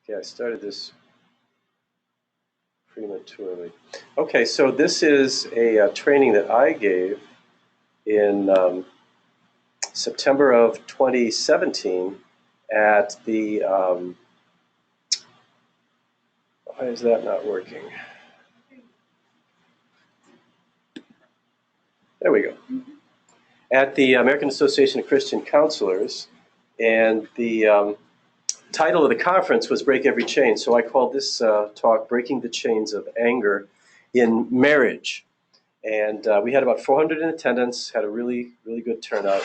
Yeah, I started this prematurely. Okay, so this is a training that I gave in September of 2017 at the, why is that not working? There we go. At the American Association of Christian Counselors, and the title of the conference was Break Every Chain. So I called this talk Breaking the Chains of Anger in Marriage. And we had about 400 in attendance, had a really, really good turnout,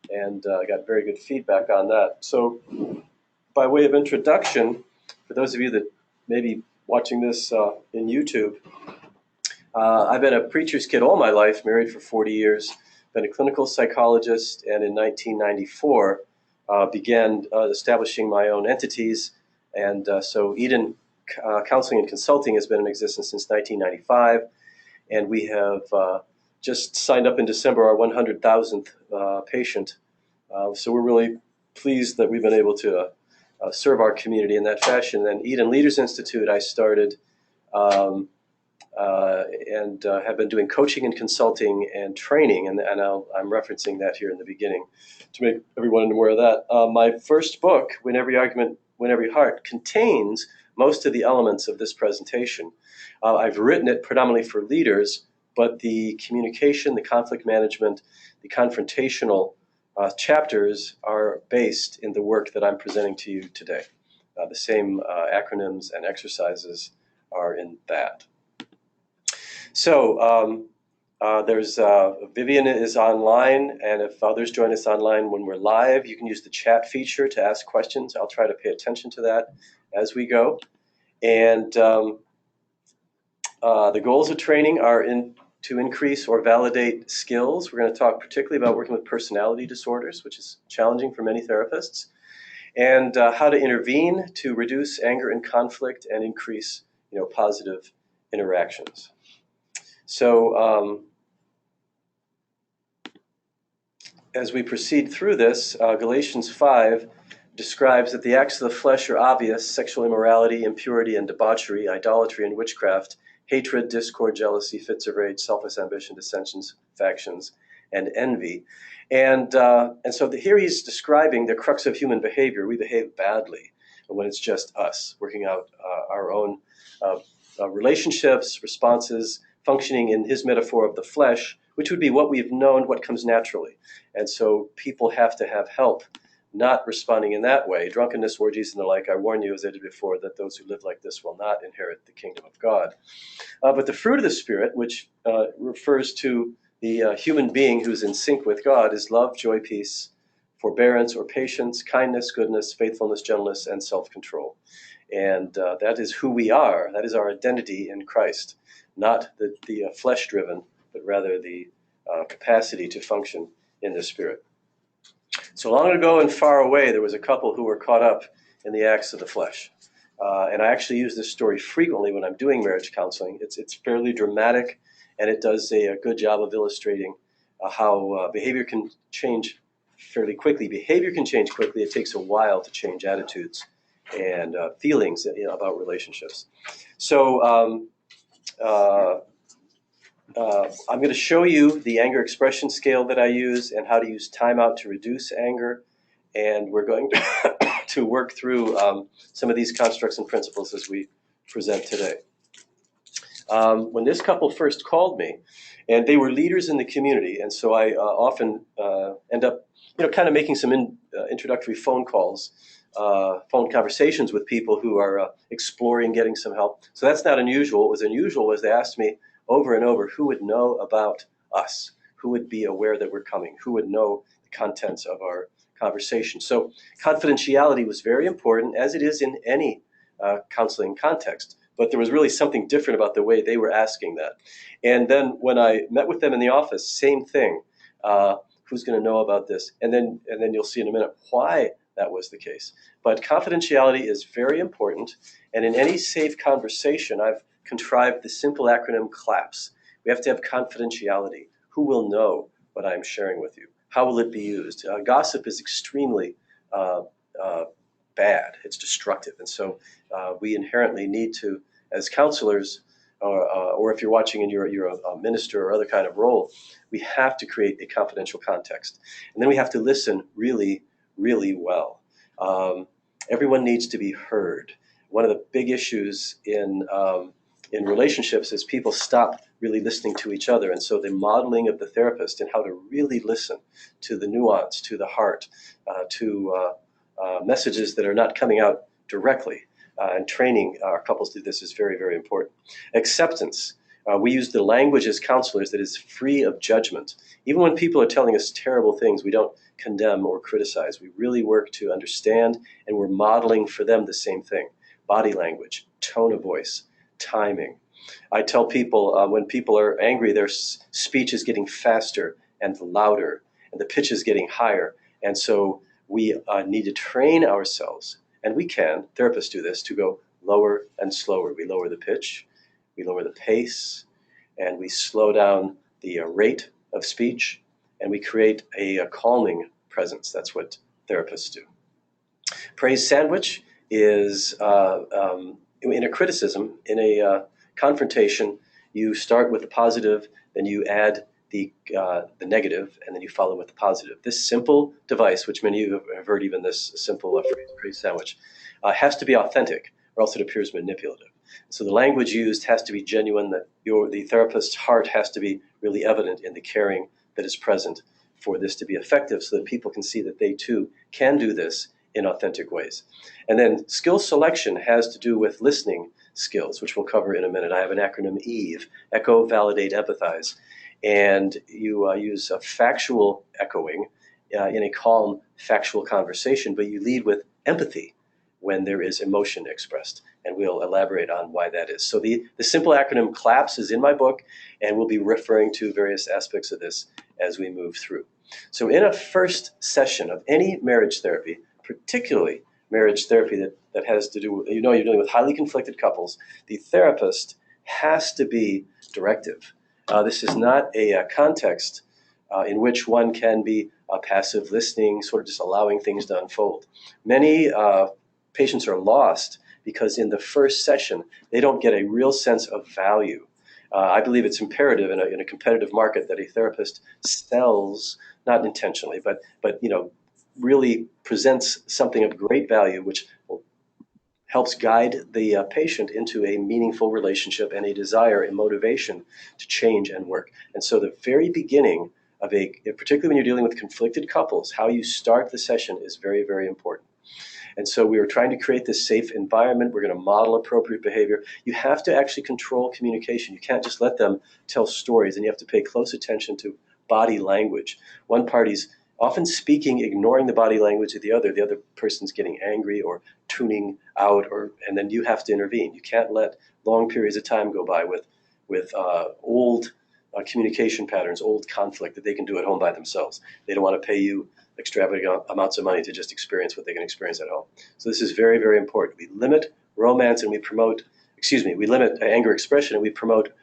and got very good feedback on that. So by way of introduction, for those of you that may be watching this in YouTube, I've been a preacher's kid all my life, married for 40 years, been a clinical psychologist, and in 1994 began establishing my own entities. And so Eden Counseling and Consulting has been in existence since 1995. And we have just signed up in December our 100,000th patient. So we're really pleased that we've been able to serve our community in that fashion. And Eden Leaders Institute I started and have been doing coaching and consulting and training. And I'm referencing that here in the beginning to make everyone aware of that. My first book, Win Every Argument, Win Every Heart, contains most of the elements of this presentation. I've written it predominantly for leaders, but the communication, the conflict management, the confrontational chapters are based in the work that I'm presenting to you today. The same acronyms and exercises are in that. So there's Vivian is online, and if others join us online when we're live, you can use the chat feature to ask questions. I'll try to pay attention to that as we go. And the goals of training are to increase or validate skills. We're going to talk particularly about working with personality disorders, which is challenging for many therapists, and how to intervene to reduce anger and conflict and increase, positive interactions. So as we proceed through this, Galatians 5 describes that the acts of the flesh are obvious: sexual immorality, impurity and debauchery, idolatry and witchcraft, hatred, discord, jealousy, fits of rage, selfish ambition, dissensions, factions, and envy. And so here he's describing the crux of human behavior. We behave badly when it's just us, working out our own relationships, responses, functioning in his metaphor of the flesh, which would be what we've known, what comes naturally. And so people have to have help not responding in that way. Drunkenness, orgies, and the like, I warn you, as I did before, that those who live like this will not inherit the kingdom of God. But the fruit of the Spirit, which refers to the human being who's in sync with God, is love, joy, peace, forbearance or patience, kindness, goodness, faithfulness, gentleness, and self-control. And that is who we are. That is our identity in Christ, not the flesh-driven, but rather the capacity to function in the Spirit. So long ago and far away, there was a couple who were caught up in the acts of the flesh. And I actually use this story frequently when I'm doing marriage counseling. It's fairly dramatic, and it does a good job of illustrating how behavior can change fairly quickly. Behavior can change quickly. It takes a while to change attitudes and feelings about relationships. So I'm going to show you the anger expression scale that I use and how to use timeout to reduce anger. And we're going to work through some of these constructs and principles as we present today. When this couple first called me, and they were leaders in the community, and so I often end up, kind of making some introductory phone calls, phone conversations with people who are exploring getting some help. So that's not unusual. What was unusual was they asked me over and over who would know about us, who would be aware that we're coming, who would know the contents of our conversation. So confidentiality was very important, as it is in any counseling context. But there was really something different about the way they were asking that. And then when I met with them in the office, same thing. Who's going to know about this? And then you'll see in a minute why that was the case. But confidentiality is very important. And in any safe conversation, I've contrived the simple acronym CLAPS. We have to have confidentiality. Who will know what I'm sharing with you? How will it be used? Gossip is extremely bad. It's destructive. And so we inherently need to, as counselors, or if you're watching and you're a minister or other kind of role, we have to create a confidential context. And then we have to listen really, really well. Everyone needs to be heard. One of the big issues in relationships is people stop really listening to each other. And so the modeling of the therapist and how to really listen to the nuance, to the heart, to messages that are not coming out directly, and training our couples to this is very, very important. Acceptance. We use the language as counselors that is free of judgment. Even when people are telling us terrible things, we don't condemn or criticize. We really work to understand, and we're modeling for them the same thing. Body language, tone of voice, timing. I tell people when people are angry, their speech is getting faster and louder, and the pitch is getting higher. And so we need to train ourselves, and we can, therapists do this, to go lower and slower. We lower the pitch, we lower the pace, and we slow down the rate of speech, and we create a calming presence. That's what therapists do. Praise sandwich is in a criticism, in a confrontation, you start with the positive, then you add the negative, and then you follow with the positive. This simple device, which many of you have heard even this simple phrase, praise sandwich, has to be authentic, or else it appears manipulative. So the language used has to be genuine, that the therapist's heart has to be really evident in the caring that is present for this to be effective, so that people can see that they too can do this in authentic ways. And then skill selection has to do with listening skills, which we'll cover in a minute. I have an acronym EVE, echo, validate, empathize. And you use a factual echoing in a calm, factual conversation, but you lead with empathy when there is emotion expressed. And we'll elaborate on why that is. So the simple acronym CLAPS is in my book, and we'll be referring to various aspects of this as we move through. So in a first session of any marriage therapy, particularly marriage therapy that has to do with, you're dealing with highly conflicted couples, the therapist has to be directive. This is not a context in which one can be passive listening, sort of just allowing things to unfold. Many patients are lost because in the first session, they don't get a real sense of value. I believe it's imperative in a competitive market that a therapist sells, not intentionally, but really presents something of great value, which helps guide the patient into a meaningful relationship and a desire and motivation to change and work. And so the very beginning of particularly when you're dealing with conflicted couples, how you start the session is very, very important. And so we were trying to create this safe environment. We're going to model appropriate behavior. You have to actually control communication. You can't just let them tell stories, and you have to pay close attention to body language. One party's often speaking, ignoring the body language of the other person's getting angry or tuning out, and then you have to intervene. You can't let long periods of time go by with old communication patterns, old conflict that they can do at home by themselves. They don't want to pay you extravagant amounts of money to just experience what they can experience at home. So this is very, very important. We limit romance and we limit anger expression, and we promote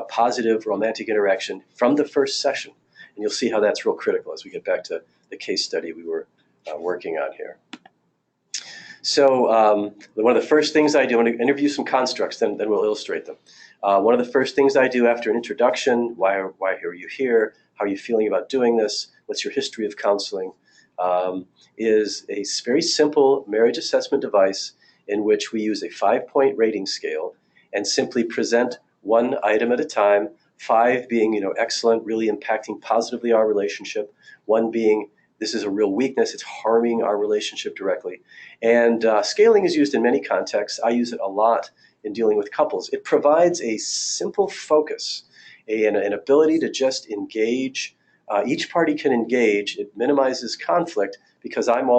positive romantic interaction from the first session. And you'll see how that's real critical as we get back to the case study we were working on here. So one of the first things I do, I'm going to interview some constructs, then we'll illustrate them. One of the first things I do after an introduction, why are you here? How are you feeling about doing this? What's your history of counseling? Is a very simple marriage assessment device in which we use a 5-point rating scale and simply present one item at a time, 5 being, excellent, really impacting positively our relationship, 1 being, this is a real weakness, it's harming our relationship directly. And scaling is used in many contexts. I use it a lot in dealing with couples. It provides a simple focus, an ability to just engage. Each party can engage. It minimizes conflict because I'm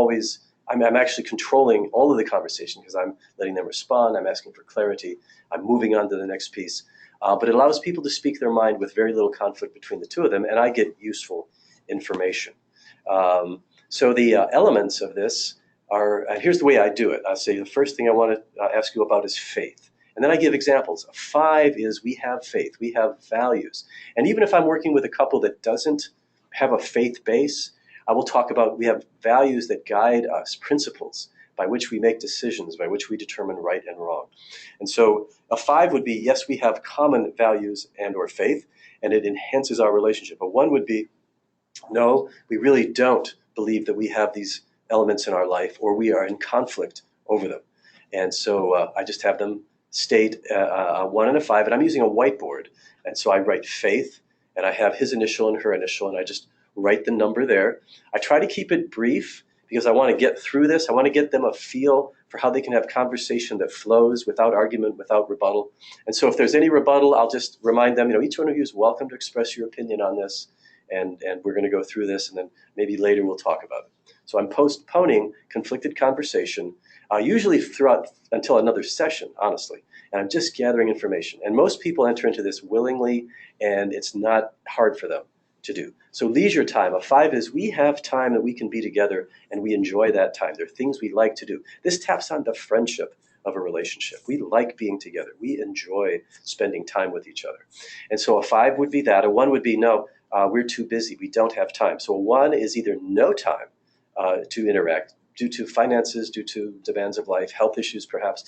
actually controlling all of the conversation because I'm letting them respond. I'm asking for clarity. I'm moving on to the next piece. But it allows people to speak their mind with very little conflict between the two of them, and I get useful information. So the elements of this are, here's the way I do it. I'll say the first thing I want to ask you about is faith. And then I give examples. 5 is we have faith, we have values. And even if I'm working with a couple that doesn't have a faith base, I will talk about we have values that guide us, principles by which we make decisions, by which we determine right and wrong. And so a 5 would be, yes, we have common values and or faith, and it enhances our relationship. A 1 would be, no, we really don't believe that we have these elements in our life, or we are in conflict over them. And so I just have them state a 1 and a 5, and I'm using a whiteboard. And so I write faith, and I have his initial and her initial, and I just write the number there. I try to keep it brief because I want to get through this. I want to get them a feel for how they can have conversation that flows without argument, without rebuttal. And so if there's any rebuttal, I'll just remind them, each one of you is welcome to express your opinion on this. And we're going to go through this, and then maybe later we'll talk about it. So I'm postponing conflicted conversation, usually throughout until another session, honestly. And I'm just gathering information. And most people enter into this willingly, and it's not hard for them to do. So leisure time, a 5 is we have time that we can be together, and we enjoy that time. There are things we like to do. This taps on the friendship of a relationship. We like being together. We enjoy spending time with each other. And so a 5 would be that. A 1 would be, no, we're too busy. We don't have time. So a 1 is either no time to interact due to finances, due to demands of life, health issues perhaps,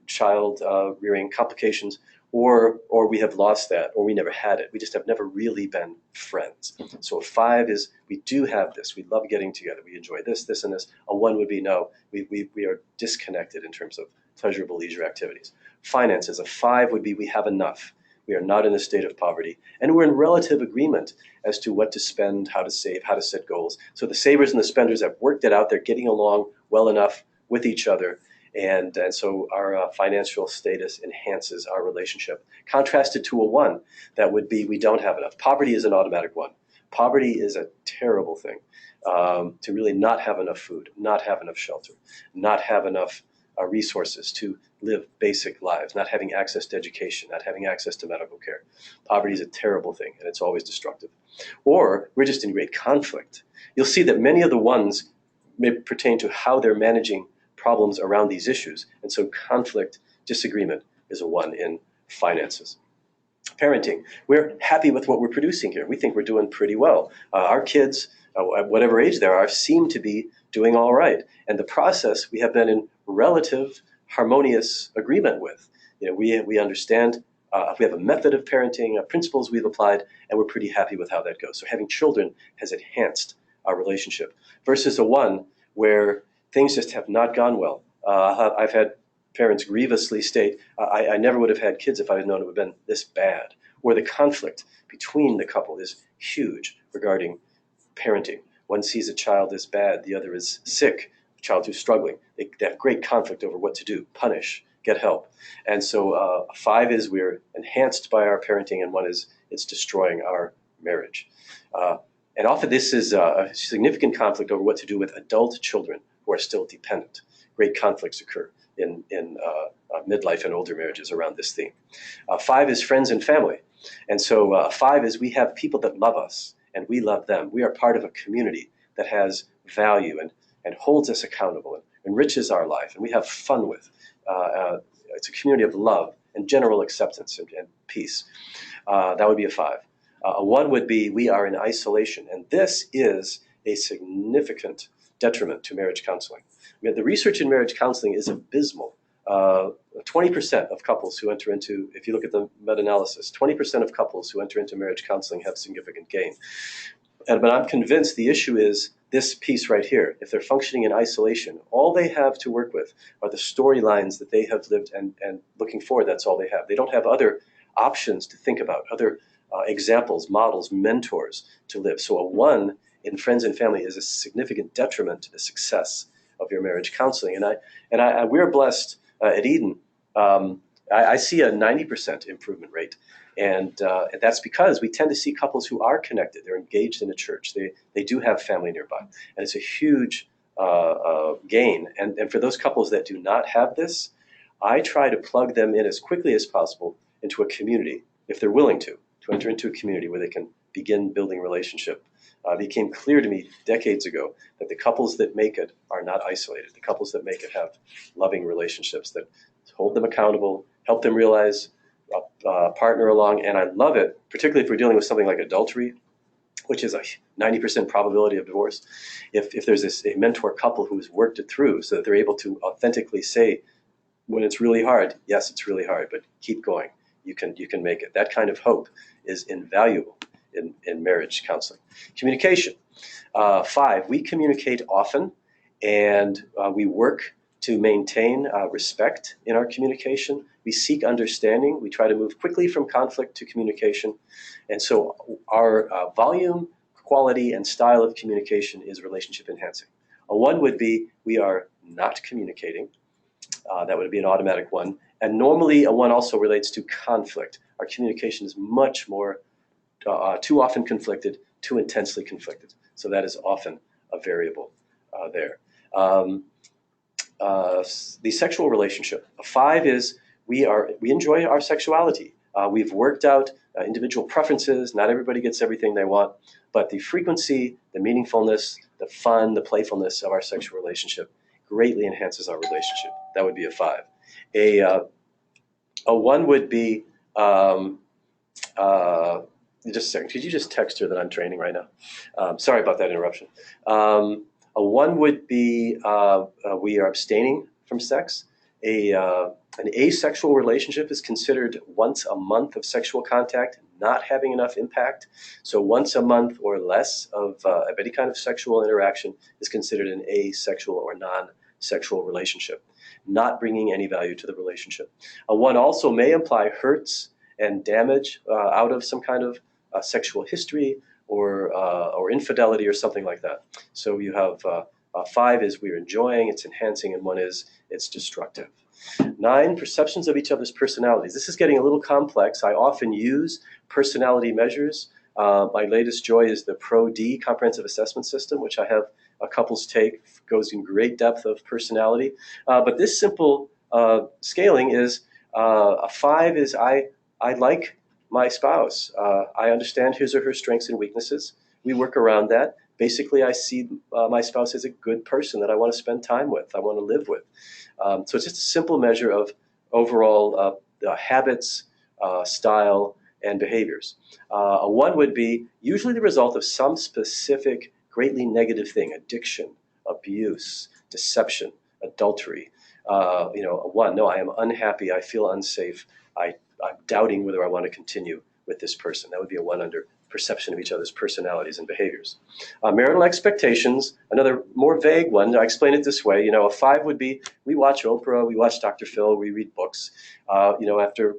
child rearing complications, or we have lost that, or we never had it. We just have never really been friends. So a 5 is we do have this. We love getting together. We enjoy this, this, and this. A 1 would be no, we are disconnected in terms of pleasurable leisure activities. Finances, a 5 would be we have enough. We are not in a state of poverty, and we're in relative agreement as to what to spend, how to save, how to set goals. So the savers and the spenders have worked it out. They're getting along well enough with each other, and so our financial status enhances our relationship. Contrasted to a 1, that would be we don't have enough. Poverty is an automatic 1. Poverty is a terrible thing, to really not have enough food, not have enough shelter, not have enough resources to live basic lives, not having access to education, not having access to medical care. Poverty is a terrible thing, and it's always destructive. Or we're just in great conflict. You'll see that many of the 1s may pertain to how they're managing problems around these issues. And so conflict, disagreement is a 1 in finances. Parenting, we're happy with what we're producing here. We think we're doing pretty well. Our kids, at whatever age they are, seem to be doing all right. And the process we have been in relative harmonious agreement with. We understand, we have a method of parenting, principles we've applied, and we're pretty happy with how that goes. So having children has enhanced our relationship versus a 1 where things just have not gone well. I've had parents grievously state, I never would have had kids if I had known it would have been this bad. Or the conflict between the couple is huge regarding parenting. One sees a child as bad, the other is sick, a child who's struggling. They have great conflict over what to do, punish, get help. And so 5 is we're enhanced by our parenting, and 1 is it's destroying our marriage. And often this is a significant conflict over what to do with adult children who are still dependent. Great conflicts occur in midlife and older marriages around this theme. 5 is friends and family. And so 5 is we have people that love us and we love them. We are part of a community that has value and holds us accountable and enriches our life and we have fun with. It's a community of love and general acceptance and peace. That would be a 5. A 1 would be we are in isolation. And this is a significant detriment to marriage counseling. The research in marriage counseling is abysmal. 20% of couples who enter into, if you look at the meta-analysis, 20% of couples who enter into marriage counseling have significant gain. But I'm convinced the issue is this piece right here. If they're functioning in isolation, all they have to work with are the storylines that they have lived and looking forward, that's all they have. They don't have other options to think about, other examples, models, mentors to live. So a 1 in friends and family is a significant detriment to the success of your marriage counseling. And we're blessed at Eden. I see a 90% improvement rate. And that's because we tend to see couples who are connected. They're engaged in a church. They do have family nearby. And it's a huge gain. And for those couples that do not have this, I try to plug them in as quickly as possible into a community, if they're willing to enter into a community where they can begin building relationship. It became clear to me decades ago that the couples that make it are not isolated. The couples that make it have loving relationships that hold them accountable, help them realize, partner along. And I love it, particularly if we're dealing with something like adultery. which is a 90% probability of divorce. If there's a mentor couple who's worked it through so that they're able to authentically say when it's really hard, yes, it's really hard, but keep going. You can make it. That kind of hope is invaluable in marriage counseling. Communication. 5, we communicate often, and we work to maintain respect in our communication. We seek understanding. We try to move quickly from conflict to communication. And so our volume, quality, and style of communication is relationship enhancing. A 1 would be we are not communicating. That would be an automatic 1. And normally a 1 also relates to conflict. Our communication is much more too often conflicted, too intensely conflicted. So that is often a variable there. The sexual relationship. A 5 is we enjoy our sexuality. We've worked out individual preferences. Not everybody gets everything they want, but the frequency, the meaningfulness, the fun, the playfulness of our sexual relationship greatly enhances our relationship. That would be a 5. A 1 would be, just a second, could you just text her that I'm training right now? Sorry about that interruption. A 1 would be we are abstaining from sex. An asexual relationship is considered once a month of sexual contact, not having enough impact. So once a month or less of any kind of sexual interaction is considered an asexual or non-sexual relationship, not bringing any value to the relationship. A 1 also may imply hurts and damage out of some kind of sexual history or infidelity or something like that. So you have 5 is we're enjoying, it's enhancing, and 1 is it's destructive. 9, perceptions of each other's personalities. This is getting a little complex. I often use personality measures. My latest joy is the Pro-D comprehensive assessment system, which I have couples take, goes in great depth of personality. But this simple scaling is a 5 is I like my spouse. I understand his or her strengths and weaknesses. We work around that. Basically, I see my spouse as a good person that I want to spend time with, I want to live with. So it's just a simple measure of overall habits, style, and behaviors. A 1 would be usually the result of some specific, greatly negative thing: addiction, abuse, deception, adultery. A 1, no, I am unhappy, I feel unsafe, I'm doubting whether I want to continue with this person. That would be a 1 under perception of each other's personalities and behaviors. Marital expectations, another more vague one. I explain it this way. A 5 would be we watch Oprah, we watch Dr. Phil, we read books. After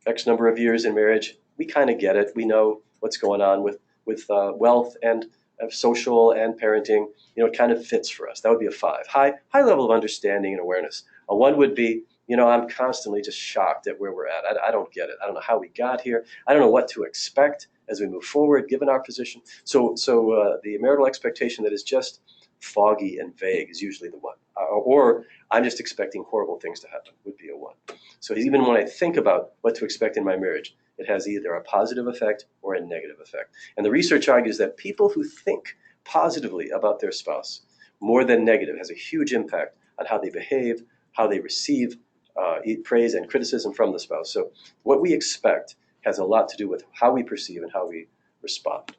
X number of years in marriage, we kind of get it. We know what's going on with wealth and social and parenting. It kind of fits for us. That would be a 5. High level of understanding and awareness. A 1 would be, I'm constantly just shocked at where we're at. I don't get it. I don't know how we got here. I don't know what to expect as we move forward, given our position. So the marital expectation that is just foggy and vague is usually the 1. Or I'm just expecting horrible things to happen would be a 1. So even when I think about what to expect in my marriage, it has either a positive effect or a negative effect. And the research argues that people who think positively about their spouse more than negative has a huge impact on how they behave, how they receive praise and criticism from the spouse. So what we expect has a lot to do with how we perceive and how we respond.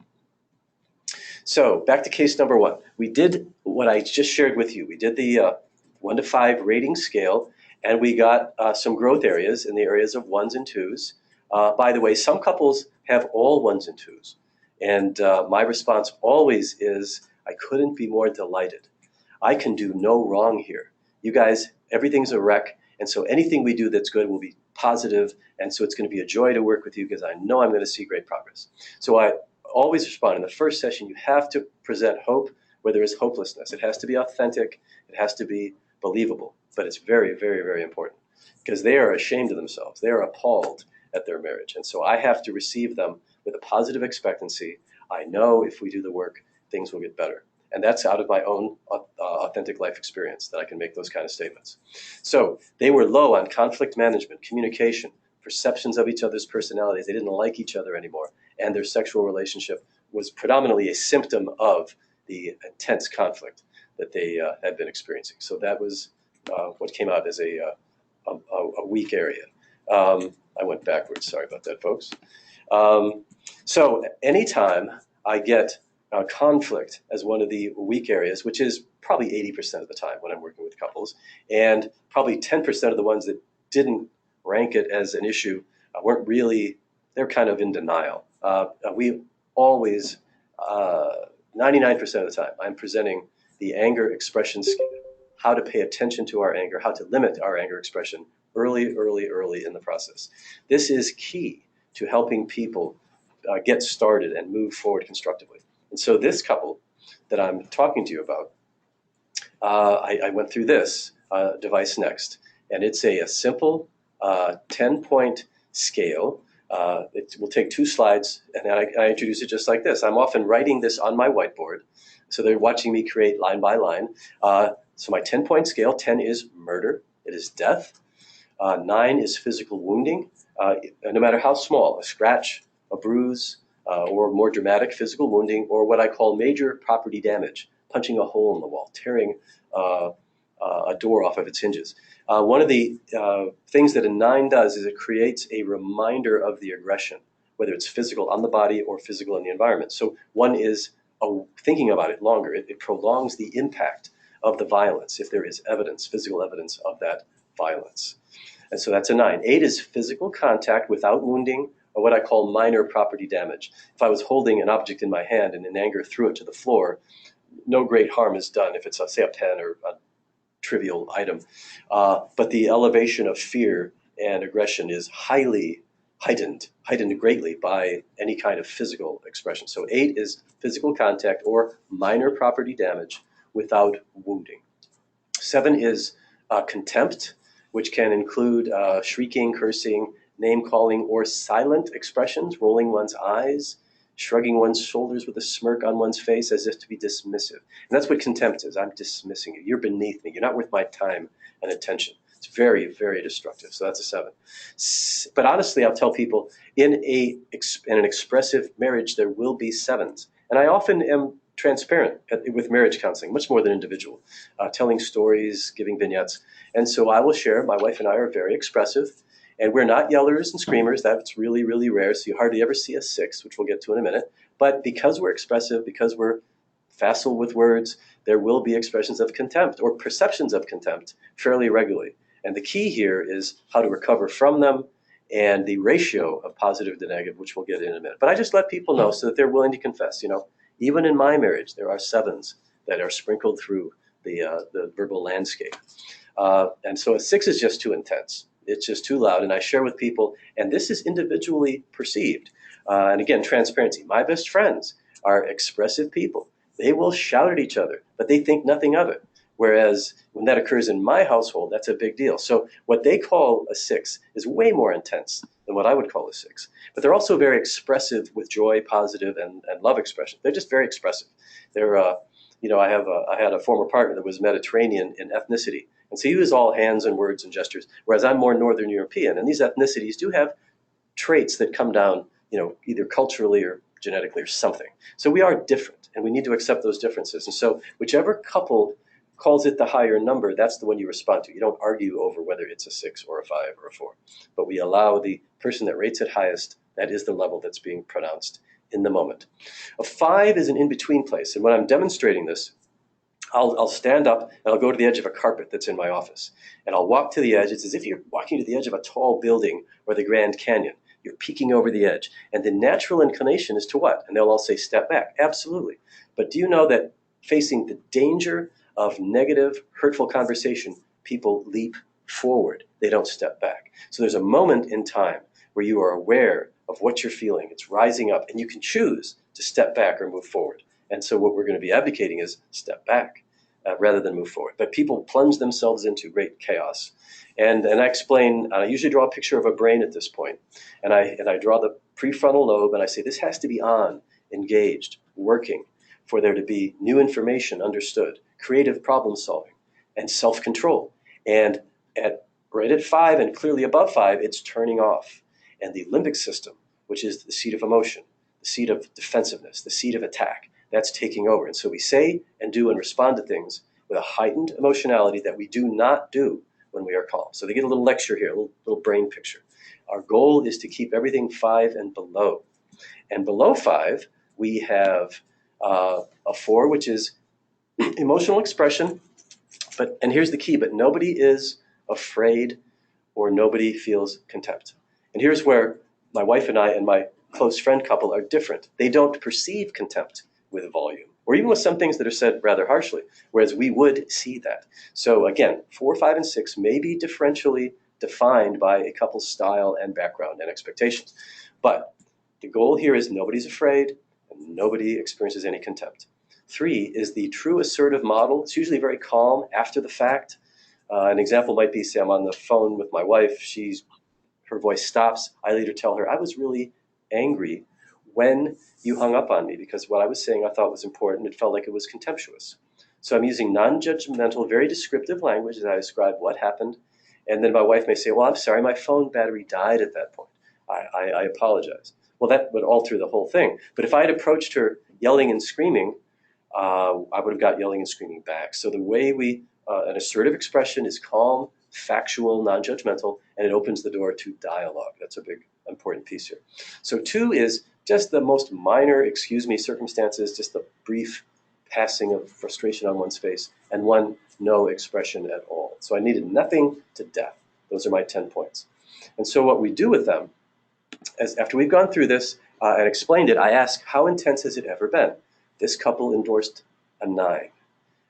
So back to case number 1. We did what I just shared with you. We did the 1 to 5 rating scale, and we got some growth areas in the areas of 1s and 2s. By the way, some couples have all 1s and 2s. And my response always is, I couldn't be more delighted. I can do no wrong here. You guys, everything's a wreck. And so anything we do that's good will be positive. And so it's going to be a joy to work with you because I know I'm going to see great progress. So I always respond in the first session, you have to present hope where there is hopelessness. It has to be authentic. It has to be believable. But it's very, very, very important because they are ashamed of themselves. They are appalled at their marriage. And so I have to receive them with a positive expectancy. I know if we do the work, things will get better. And that's out of my own authentic life experience that I can make those kind of statements. So they were low on conflict management, communication, perceptions of each other's personalities. They didn't like each other anymore. And their sexual relationship was predominantly a symptom of the intense conflict that they had been experiencing. So that was what came out as a weak area. I went backwards. Sorry about that, folks. So anytime I get conflict as one of the weak areas, which is probably 80% of the time when I'm working with couples, and probably 10% of the ones that didn't rank it as an issue weren't really, they're kind of in denial. We always, 99% of the time, I'm presenting the anger expression skill, how to pay attention to our anger, how to limit our anger expression early in the process. This is key to helping people get started and move forward constructively. And so this couple that I'm talking to you about, I went through this device next, and it's a simple 10-point scale. It will take 2 slides, and I introduce it just like this. I'm often writing this on my whiteboard, so they're watching me create line by line. So my 10-point scale, 10 is murder, it is death. 9 is physical wounding, no matter how small, a scratch, a bruise, or more dramatic physical wounding, or what I call major property damage, punching a hole in the wall, tearing a door off of its hinges. One of the things that a 9 does is it creates a reminder of the aggression, whether it's physical on the body or physical in the environment. So one is thinking about it longer. It prolongs the impact of the violence if there is evidence, physical evidence of that violence. And so that's a 9. 8 is physical contact without wounding, or what I call minor property damage. If I was holding an object in my hand and in anger threw it to the floor, no great harm is done if it's, say, a pen or a trivial item. But the elevation of fear and aggression is highly heightened greatly by any kind of physical expression. So 8 is physical contact or minor property damage without wounding. 7 is contempt, which can include shrieking, cursing, name-calling, or silent expressions, rolling one's eyes, shrugging one's shoulders with a smirk on one's face as if to be dismissive. And that's what contempt is. I'm dismissing you. You're beneath me. You're not worth my time and attention. It's very, very destructive. So that's a 7. But honestly, I'll tell people, in an expressive marriage, there will be 7s. And I often am transparent with marriage counseling, much more than individual, telling stories, giving vignettes. And so I will share, my wife and I are very expressive, and we're not yellers and screamers. That's really, really rare. So you hardly ever see a 6, which we'll get to in a minute. But because we're expressive, because we're facile with words, there will be expressions of contempt or perceptions of contempt fairly regularly. And the key here is how to recover from them and the ratio of positive to negative, which we'll get in a minute. But I just let people know so that they're willing to confess. Even in my marriage, there are 7s that are sprinkled through the verbal landscape. And so a 6 is just too intense. It's just too loud. And I share with people, and this is individually perceived. And again, transparency. My best friends are expressive people. They will shout at each other, but they think nothing of it. Whereas when that occurs in my household, that's a big deal. So what they call a 6 is way more intense than what I would call a 6. But they're also very expressive with joy, positive, and love expression. They're just very expressive. They're, I had a former partner that was Mediterranean in ethnicity. And so he was all hands and words and gestures, whereas I'm more Northern European. And these ethnicities do have traits that come down, either culturally or genetically or something. So we are different, and we need to accept those differences. And so whichever couple calls it the higher number, that's the one you respond to. You don't argue over whether it's a 6 or a 5 or a 4. But we allow the person that rates it highest, that is the level that's being pronounced in the moment. A 5 is an in-between place. And when I'm demonstrating this, I'll stand up and I'll go to the edge of a carpet that's in my office. And I'll walk to the edge. It's as if you're walking to the edge of a tall building or the Grand Canyon. You're peeking over the edge. And the natural inclination is to what? And they'll all say, step back. Absolutely. But do you know that facing the danger of negative, hurtful conversation, people leap forward. They don't step back. So there's a moment in time where you are aware of what you're feeling. It's rising up, and you can choose to step back or move forward. And so what we're going to be advocating is step back rather than move forward. But people plunge themselves into great chaos. And I explain, I usually draw a picture of a brain at this point. And I draw the prefrontal lobe, and I say this has to be on, engaged, working, for there to be new information understood, creative problem solving, and self-control. And right at 5 and clearly above 5, it's turning off. And the limbic system, which is the seat of emotion, the seat of defensiveness, the seat of attack, that's taking over. And so we say and do and respond to things with a heightened emotionality that we do not do when we are calm. So they get a little lecture here, a little brain picture. Our goal is to keep everything 5 and below. And below 5, We have a 4, which is emotional expression. And here's the key, but nobody is afraid or nobody feels contempt. And here's where my wife and I and my close friend couple are different. They don't perceive contempt with volume, or even with some things that are said rather harshly, whereas we would see that. So again, 4, 5, and 6 may be differentially defined by a couple's style and background and expectations. But the goal here is nobody's afraid and nobody experiences any contempt. 3 is the true assertive model. It's usually very calm after the fact. An example might be, say I'm on the phone with my wife, her voice stops. I later tell her, I was really angry when you hung up on me because what I was saying I thought was important. It felt like it was contemptuous. So I'm using non-judgmental, very descriptive language as I describe what happened. And then my wife may say, well, I'm sorry, my phone battery died at that point. I apologize. Well, that would alter the whole thing. But if I had approached her yelling and screaming, I would have got yelling and screaming back. So the way an assertive expression is calm, factual, non-judgmental, and it opens the door to dialogue. That's a big, important piece here. So 2 is just the most minor, excuse me, circumstances, just the brief passing of frustration on one's face, and 1, no expression at all. So I needed nothing to death. Those are my 10 points. And so what we do with them, after we've gone through this and explained it, I ask, how intense has it ever been? This couple endorsed a 9.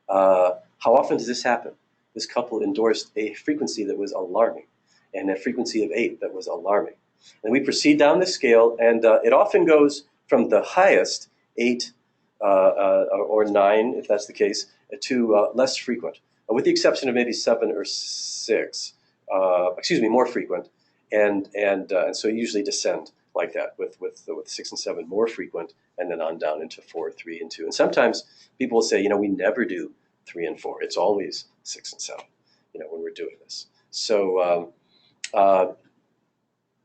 How often does this happen? This couple endorsed a frequency that was alarming and a frequency of 8 that was alarming. And we proceed down the scale, and it often goes from the highest, 8 or 9, if that's the case, to less frequent, with the exception of maybe 7 or 6, more frequent. And so you usually descend like that with 6 and 7 more frequent, and then on down into 4, 3, and 2. And sometimes people will say, we never do 3 and 4. It's always 6 and 7, when we're doing this. So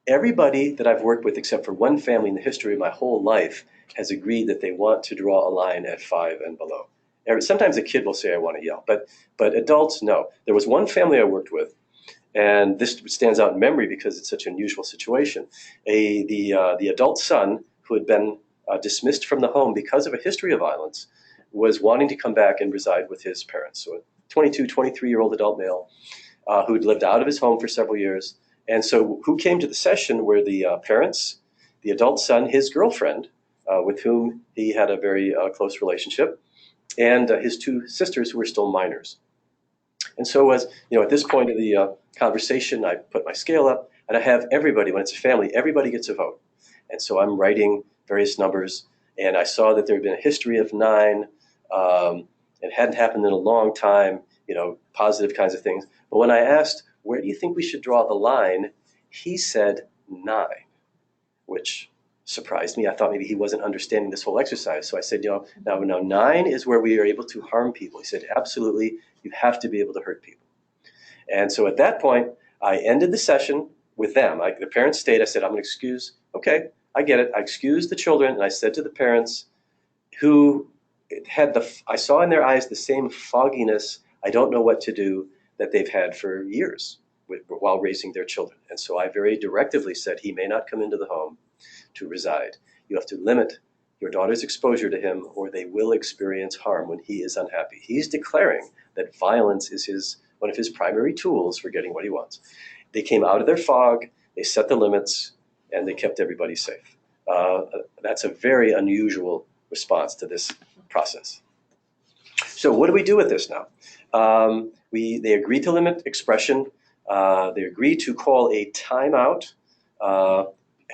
everybody that I've worked with, except for one family in the history of my whole life, has agreed that they want to draw a line at 5 and below. Sometimes a kid will say, I want to yell, but adults, no. There was one family I worked with, and this stands out in memory because it's such an unusual situation. The adult son, who had been dismissed from the home because of a history of violence, was wanting to come back and reside with his parents. So a 22, 23-year-old adult male who'd lived out of his home for several years. And so who came to the session were the parents, the adult son, his girlfriend, with whom he had a very close relationship, and his 2 sisters who were still minors. And so at this point of the conversation, I put my scale up, and I have everybody, when it's a family, everybody gets a vote. And so I'm writing various numbers, and I saw that there had been a history of 9. It hadn't happened in a long time, positive kinds of things. But when I asked, where do you think we should draw the line? He said 9, which surprised me. I thought maybe he wasn't understanding this whole exercise. So I said, now 9 is where we are able to harm people. He said, absolutely, you have to be able to hurt people. And so at that point, I ended the session with them. The parents stayed. I said, I'm going to excuse. Okay, I get it. I excused the children, and I said to the parents, who I saw in their eyes the same fogginess, I don't know what to do, that they've had for years while raising their children. And so I very directively said, he may not come into the home to reside. You have to limit your daughter's exposure to him, or they will experience harm when he is unhappy. He's declaring that violence is one of his primary tools for getting what he wants. They came out of their fog, they set the limits, and they kept everybody safe. That's a very unusual response to this process. So what do we do with this now? They agree to limit expression. They agree to call a timeout.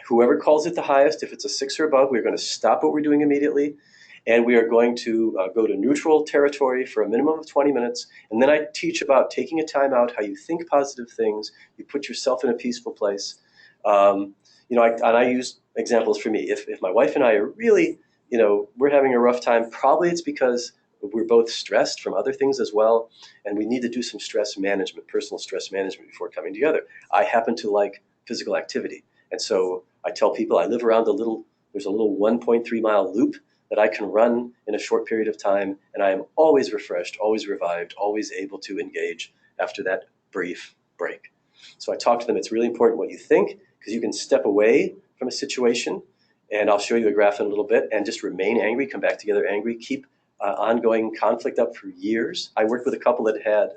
Whoever calls it the highest, if it's a 6 or above, we're going to stop what we're doing immediately. And we are going to go to neutral territory for a minimum of 20 minutes. And then I teach about taking a timeout, how you think positive things, you put yourself in a peaceful place. I use examples for me. If my wife and I are really, we're having a rough time, probably it's because we're both stressed from other things as well, and we need to do some stress management, personal stress management before coming together. I happen to like physical activity, and so I tell people I live around there's a little 1.3-mile loop that I can run in a short period of time, and I am always refreshed, always revived, always able to engage after that brief break. So I talk to them, it's really important what you think, because you can step away from a situation And I'll show you a graph in a little bit, and just remain angry, come back together angry, keep ongoing conflict up for years. I worked with a couple that had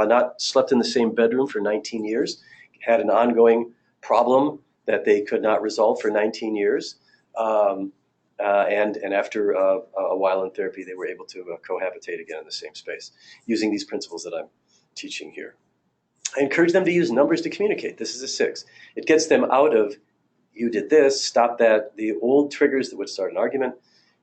not slept in the same bedroom for 19 years, had an ongoing problem that they could not resolve for 19 years. And after a while in therapy, they were able to cohabitate again in the same space using these principles that I'm teaching here. I encourage them to use numbers to communicate. This is a 6. It gets them out of, you did this, stop that, the old triggers that would start an argument.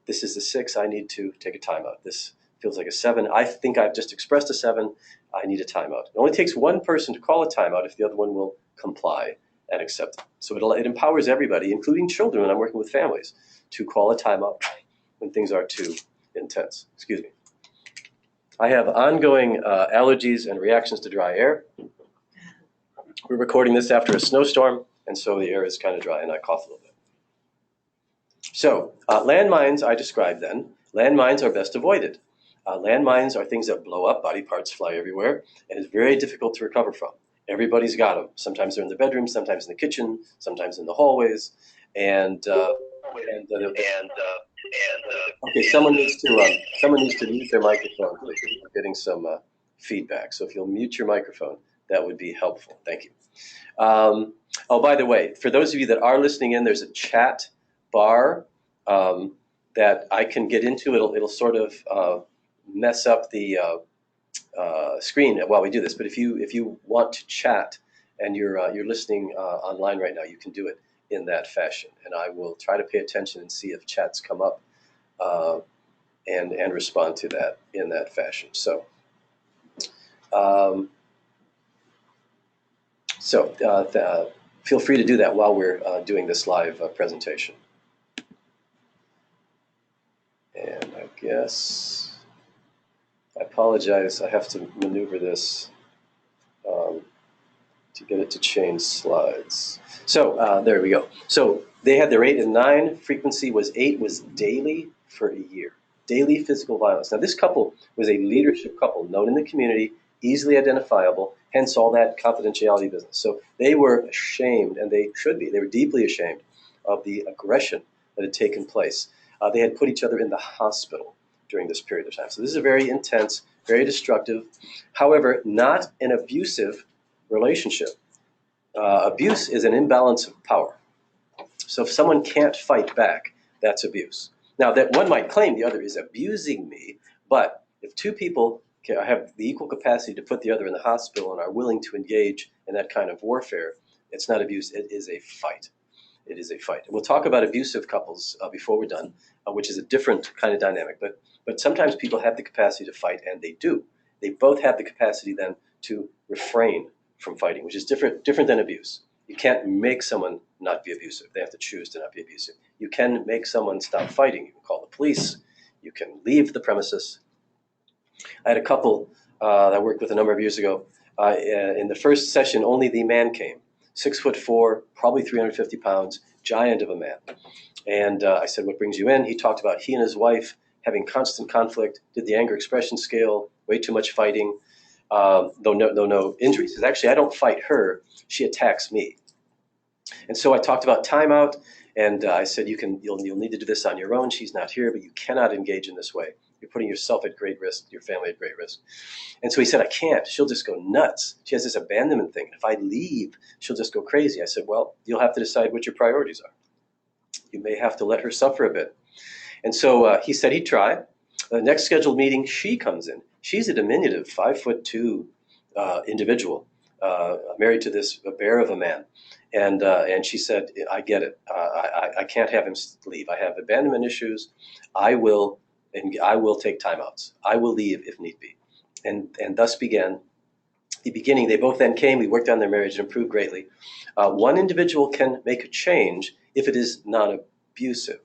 This is a 6, I need to take a timeout. This feels like a 7. I think I've just expressed a 7, I need a timeout. It only takes one person to call a timeout if the other one will comply and accept it. So it empowers everybody, including children when I'm working with families, to call a timeout when things are too intense. Excuse me. I have ongoing allergies and reactions to dry air. We're recording this after a snowstorm, and so the air is kind of dry, and I cough a little bit. So landmines I described then. Landmines are best avoided. Landmines are things that blow up, body parts fly everywhere, and it's very difficult to recover from. Everybody's got them. Sometimes they're in the bedroom, sometimes in the kitchen, sometimes in the hallways, and okay, someone needs to mute their microphone, please. We're getting some feedback. So if you'll mute your microphone, that would be helpful. Thank you. Oh, by the way, for those of you that are listening in, there's a chat bar that I can get into. It'll sort of mess up the screen while we do this. But if you want to chat and you're listening online right now, you can do it in that fashion, and I will try to pay attention and see if chats come up and respond to that in that fashion. So, feel free to do that while we're doing this live presentation. And I guess I apologize. I have to maneuver this to get it to change slides. So there we go. So they had their 8 and 9. Frequency was 8 was daily for a year. Daily physical violence. Now this couple was a leadership couple, known in the community, easily identifiable, hence all that confidentiality business. So they were ashamed, and they should be. They were deeply ashamed of the aggression that had taken place. They had put each other in the hospital during this period of time. So this is a very intense, very destructive, however, not an abusive relationship. Abuse is an imbalance of power. So if someone can't fight back, that's abuse. Now, that one might claim the other is abusing me, but if two people have the equal capacity to put the other in the hospital and are willing to engage in that kind of warfare, it's not abuse, it is a fight. It is a fight. And we'll talk about abusive couples before we're done, which is a different kind of dynamic. But sometimes people have the capacity to fight, and they do. They both have the capacity then to refrain from fighting, which is different than abuse. You can't make someone not be abusive. They have to choose to not be abusive. You can make someone stop fighting. You can call the police. You can leave the premises. I had a couple that I worked with a number of years ago. In the first session, only the man came. 6'4", probably 350 pounds, giant of a man. And I said, what brings you in? He talked about he and his wife having constant conflict, did the anger expression scale, way too much fighting, though no injuries. He says, actually, I don't fight her. She attacks me. And so I talked about timeout, and I said, you'll need to do this on your own. She's not here, but you cannot engage in this way. You're putting yourself at great risk, your family at great risk. And so he said, I can't. She'll just go nuts. She has this abandonment thing. And if I leave, she'll just go crazy. I said, well, you'll have to decide what your priorities are. You may have to let her suffer a bit. And so he said he'd try. The next scheduled meeting, she comes in. She's a diminutive 5'2" individual, married to this bear of a man. And she said, I get it. I can't have him leave. I have abandonment issues. I will take timeouts. I will leave if need be. And thus began the beginning. They both then came. We worked on their marriage. It improved greatly. One individual can make a change if it is non-abusive,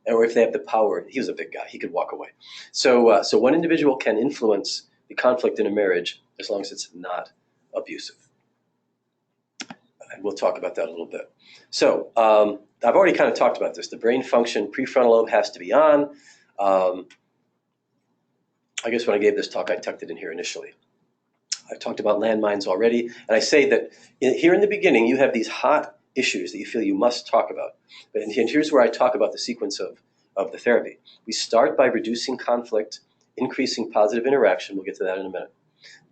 or if they have the power. He was a big guy. He could walk away. So one individual can influence the conflict in a marriage as long as it's not abusive. And we'll talk about that a little bit. So I've already kind of talked about this. The brain function, prefrontal lobe has to be on. I guess when I gave this talk, I tucked it in here initially. I talked about landmines already, and I say that here in the beginning, you have these hot issues that you feel you must talk about. And here's where I talk about the sequence of the therapy. We start by reducing conflict, increasing positive interaction. We'll get to that in a minute.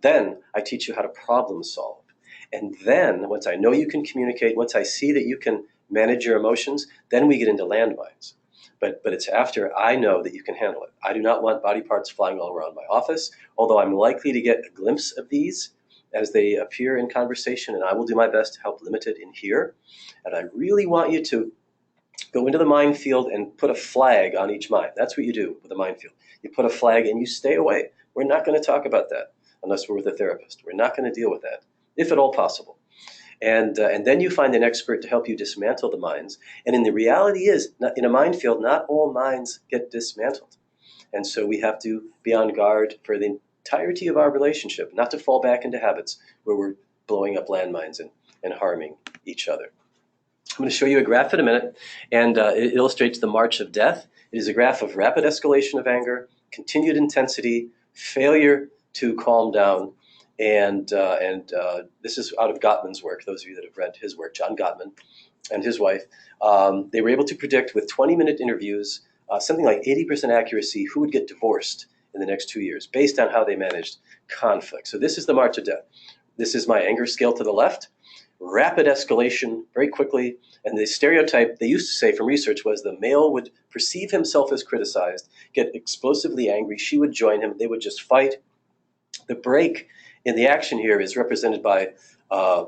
Then I teach you how to problem solve. And then once I know you can communicate, once I see that you can manage your emotions, then we get into landmines. But it's after I know that you can handle it. I do not want body parts flying all around my office, although I'm likely to get a glimpse of these as they appear in conversation, and I will do my best to help limit it in here. And I really want you to go into the minefield and put a flag on each mine. That's what you do with a minefield. You put a flag and you stay away. We're not going to talk about that unless we're with a therapist. We're not going to deal with that, if at all possible. And then you find an expert to help you dismantle the mines. And in the reality is, in a minefield, not all mines get dismantled. And so we have to be on guard for the entirety of our relationship, not to fall back into habits where we're blowing up landmines and harming each other. I'm going to show you a graph in a minute, and it illustrates the march of death. It is a graph of rapid escalation of anger, continued intensity, failure to calm down, and this is out of Gottman's work. Those of you that have read his work, John Gottman and his wife, they were able to predict with 20-minute interviews, something like 80% accuracy, who would get divorced in the next 2 years based on how they managed conflict. So this is the march of death. This is my anger scale to the left. Rapid escalation very quickly. And the stereotype they used to say from research was the male would perceive himself as criticized, get explosively angry. She would join him. They would just fight. The break in the action here is represented by a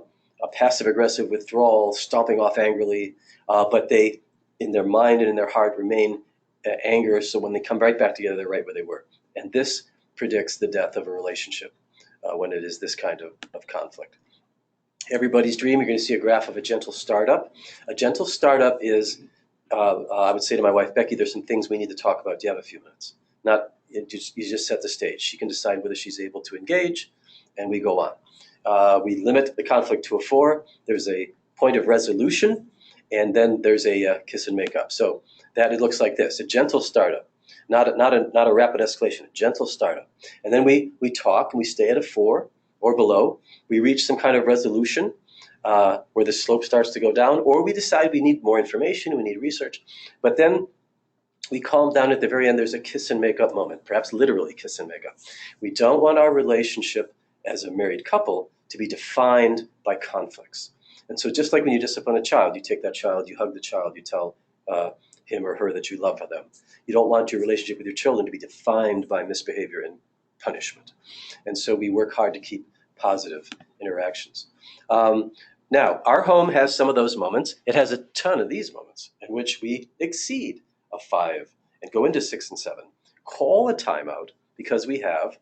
passive-aggressive withdrawal, stomping off angrily, but they, in their mind and in their heart, remain anger. So when they come right back together, they're right where they were. And this predicts the death of a relationship when it is this kind of conflict. Everybody's dream, you're going to see a graph of a gentle startup. A gentle startup is, I would say to my wife, Becky, there's some things we need to talk about. Do you have a few minutes? You just set the stage. She can decide whether she's able to engage, and we go on. We limit the conflict to a 4. There's a point of resolution, and then there's a kiss and make up. So that it looks like this, a gentle startup, not a rapid escalation, a gentle startup. And then we talk, and we stay at a 4 or below. We reach some kind of resolution where the slope starts to go down, or we decide we need more information, we need research. But then we calm down at the very end. There's a kiss and make up moment, perhaps literally kiss and make up. We don't want our relationship as a married couple to be defined by conflicts. And so just like when you discipline a child, you take that child, you hug the child, you tell him or her that you love them. You don't want your relationship with your children to be defined by misbehavior and punishment. And so we work hard to keep positive interactions. Now, our home has some of those moments. It has a ton of these moments in which we exceed a 5 and go into 6 and 7. Call a timeout because we have,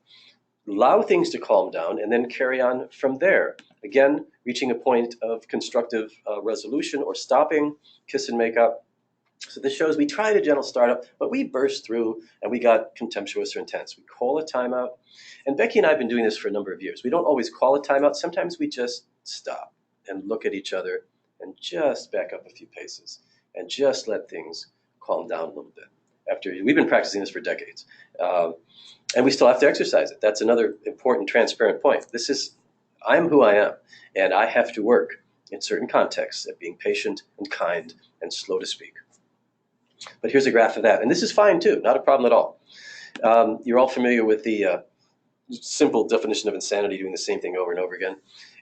allow things to calm down, and then carry on from there. Again, reaching a point of constructive resolution or stopping, kiss and make up. So this shows we tried a gentle startup, but we burst through and we got contemptuous or intense. We call a timeout. And Becky and I have been doing this for a number of years. We don't always call a timeout. Sometimes we just stop and look at each other and just back up a few paces and just let things calm down a little bit. We've been practicing this for decades. And we still have to exercise it. That's another important, transparent point. I'm who I am, and I have to work in certain contexts at being patient and kind and slow to speak. But here's a graph of that. And this is fine too, not a problem at all. You're all familiar with the simple definition of insanity, doing the same thing over and over again.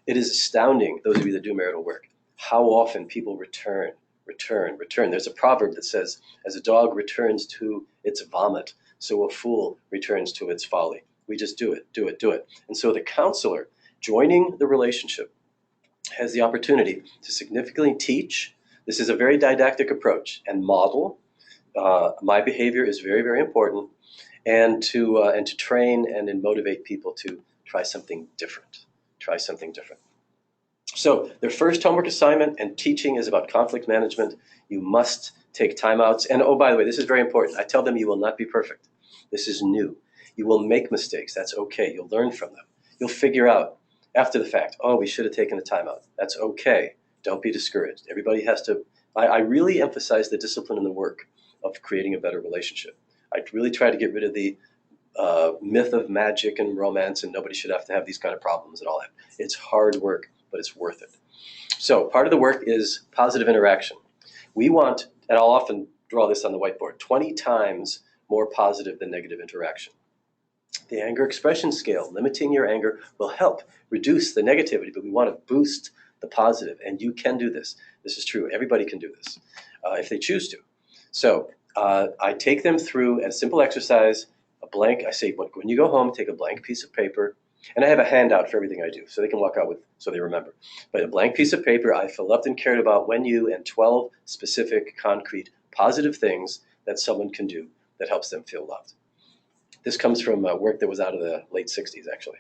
It is astounding, those of you that do marital work, how often people return. There's a proverb that says, as a dog returns to its vomit, so a fool returns to its folly. We just do it. And so the counselor joining the relationship has the opportunity to significantly teach. This is a very didactic approach, and model. My behavior is very, very important, and to train and motivate people to try something different. So their first homework assignment and teaching is about conflict management. You must take timeouts. And oh, by the way, this is very important. I tell them you will not be perfect. This is new. You will make mistakes. That's okay. You'll learn from them. You'll figure out after the fact, oh, we should have taken a timeout. That's okay. Don't be discouraged. Everybody has to. I really emphasize the discipline and the work of creating a better relationship. I really try to get rid of the myth of magic and romance, and nobody should have to have these kind of problems and all that. It's hard work, but it's worth it. So part of the work is positive interaction. We want, and I'll often draw this on the whiteboard, 20 times more positive than negative interaction. The anger expression scale, limiting your anger, will help reduce the negativity, but we want to boost the positive, and you can do this. This is true. Everybody can do this if they choose to. So I take them through a simple exercise, a blank. I say, when you go home, take a blank piece of paper, and I have a handout for everything I do, so they can walk out with, so they remember. But a blank piece of paper, I feel loved and cared about when you, and 12 specific, concrete, positive things that someone can do that helps them feel loved. This comes from work that was out of the late 60s, actually.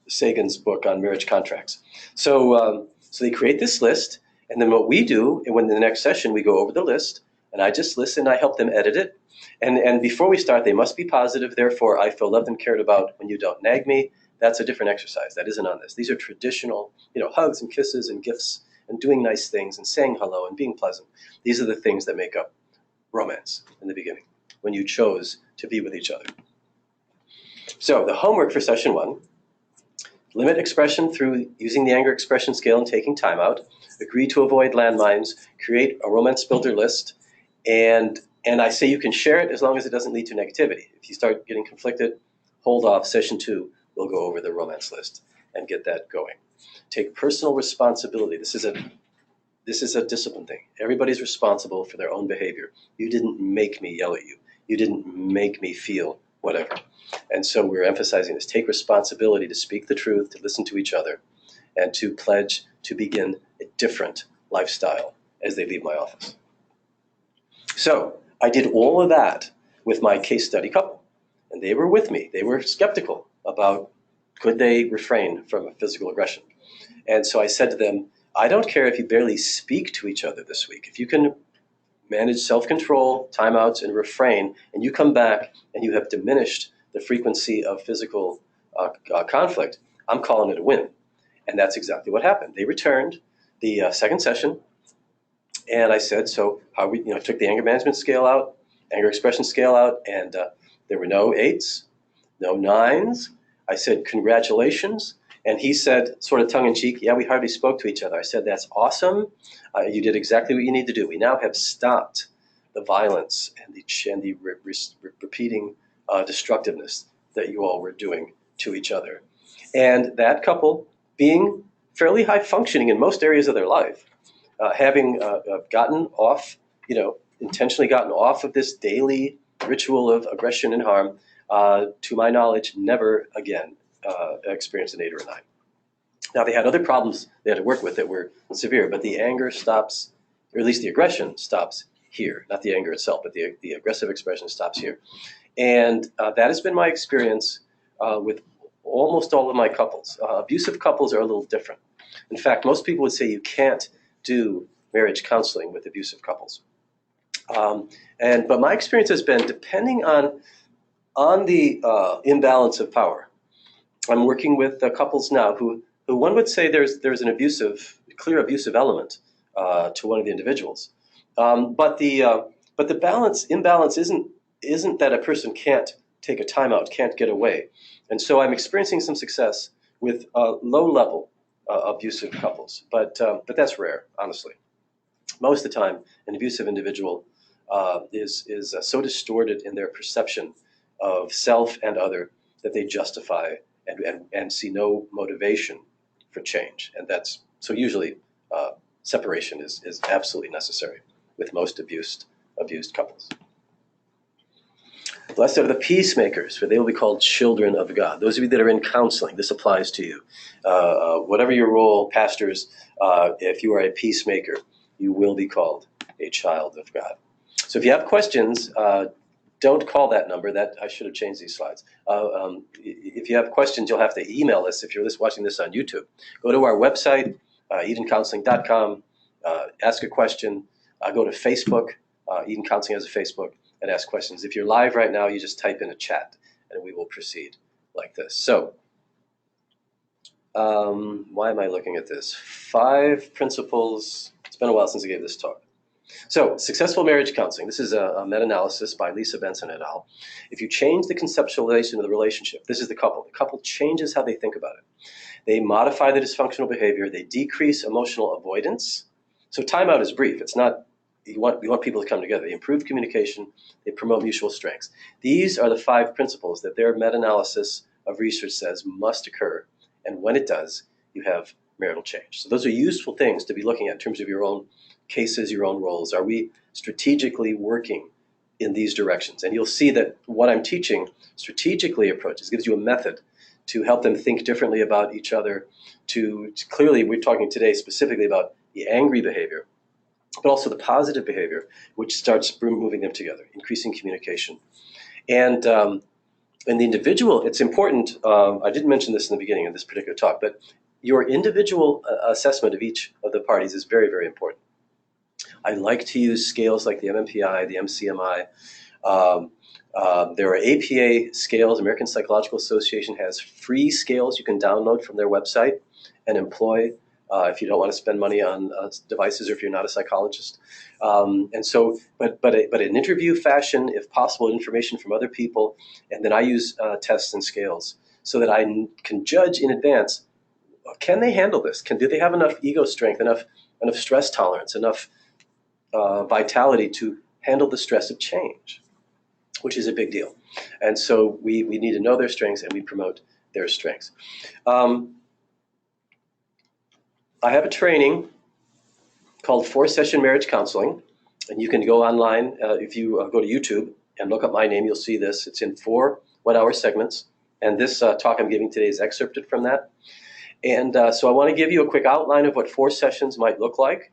Sagan's book on marriage contracts. So they create this list, and then what we do, and when in the next session we go over the list, and I just listen, I help them edit it. And before we start, they must be positive. Therefore, I feel loved and cared about when you don't nag me. That's a different exercise. That isn't on this. These are traditional, hugs and kisses and gifts and doing nice things and saying hello and being pleasant. These are the things that make up romance in the beginning, when you chose to be with each other. So the homework for session 1, limit expression through using the anger expression scale and taking time out, agree to avoid landmines, create a romance builder list, and I say you can share it as long as it doesn't lead to negativity. If you start getting conflicted, hold off. Session 2, we'll go over the romance list and get that going. Take personal responsibility. This is a discipline thing. Everybody's responsible for their own behavior. You didn't make me yell at you. You didn't make me feel whatever. And so we're emphasizing this. Take responsibility to speak the truth, to listen to each other, and to pledge to begin a different lifestyle as they leave my office. So I did all of that with my case study couple, and they were with me. They were skeptical about could they refrain from physical aggression. And so I said to them, I don't care if you barely speak to each other this week. If you can manage self-control, timeouts, and refrain, and you come back and you have diminished the frequency of physical conflict, I'm calling it a win. And that's exactly what happened. They returned the second session, and I said, so how we took the anger management scale out, anger expression scale out, and there were no 8s, no 9s. I said, congratulations. And he said, sort of tongue-in-cheek, yeah, we hardly spoke to each other. I said, that's awesome. You did exactly what you need to do. We now have stopped the violence and the repeating destructiveness that you all were doing to each other. And that couple, being fairly high-functioning in most areas of their life, having gotten off, intentionally gotten off of this daily ritual of aggression and harm, to my knowledge, never again experienced an 8 or a 9. Now, they had other problems they had to work with that were severe, but the anger stops, or at least the aggression stops here. Not the anger itself, but the aggressive expression stops here. And that has been my experience with almost all of my couples. Abusive couples are a little different. In fact, most people would say you can't do marriage counseling with abusive couples. But my experience has been, depending on the imbalance of power, I'm working with couples now who one would say there's an clear abusive element to one of the individuals, but the imbalance isn't that a person can't take a timeout, can't get away, and so I'm experiencing some success with low-level abusive couples, but that's rare, honestly. Most of the time, an abusive individual is so distorted in their perception of self and other that they justify and see no motivation for change. And that's so usually separation is absolutely necessary with most abused couples. Blessed are the peacemakers, for they will be called children of God. Those of you that are in counseling, this applies to you. Whatever your role, pastors, if you are a peacemaker, you will be called a child of God. So if you have questions, don't call that number. That I should have changed these slides. If you have questions, you'll have to email us if you're watching this on YouTube. Go to our website, EdenCounseling.com, ask a question. Go to Facebook, Eden Counseling has a Facebook, and ask questions. If you're live right now, you just type in a chat, and we will proceed like this. So why am I looking at this? 5 principles. It's been a while since I gave this talk. So, successful marriage counseling. This is a meta-analysis by Lisa Benson et al. If you change the conceptualization of the relationship, this is the couple. The couple changes how they think about it. They modify the dysfunctional behavior. They decrease emotional avoidance. So timeout is brief. It's not, you want people to come together. They improve communication. They promote mutual strengths. These are the 5 principles that their meta-analysis of research says must occur. And when it does, you have marital change. So those are useful things to be looking at in terms of your own cases, your own roles. Are we strategically working in these directions? And you'll see that what I'm teaching strategically approaches, gives you a method to help them think differently about each other, to clearly, we're talking today specifically about the angry behavior, but also the positive behavior, which starts moving them together, increasing communication. And in the individual, it's important, I didn't mention this in the beginning of this particular talk, but your individual assessment of each of the parties is very, very important. I like to use scales like the MMPI, the MCMI. There are APA scales. American Psychological Association has free scales you can download from their website and employ if you don't want to spend money on devices or if you're not a psychologist. And so, but in interview fashion, if possible, information from other people, and then I use tests and scales so that I can judge in advance, can they handle this? Do they have enough ego strength, enough stress tolerance, enough vitality to handle the stress of change, which is a big deal. And so we need to know their strengths and we promote their strengths. I have a training called 4-Session Marriage Counseling, and you can go online. If you go to YouTube and look up my name, you'll see this. It's in 4 one-hour segments, and this talk I'm giving today is excerpted from that. And so I want to give you a quick outline of what 4 sessions might look like.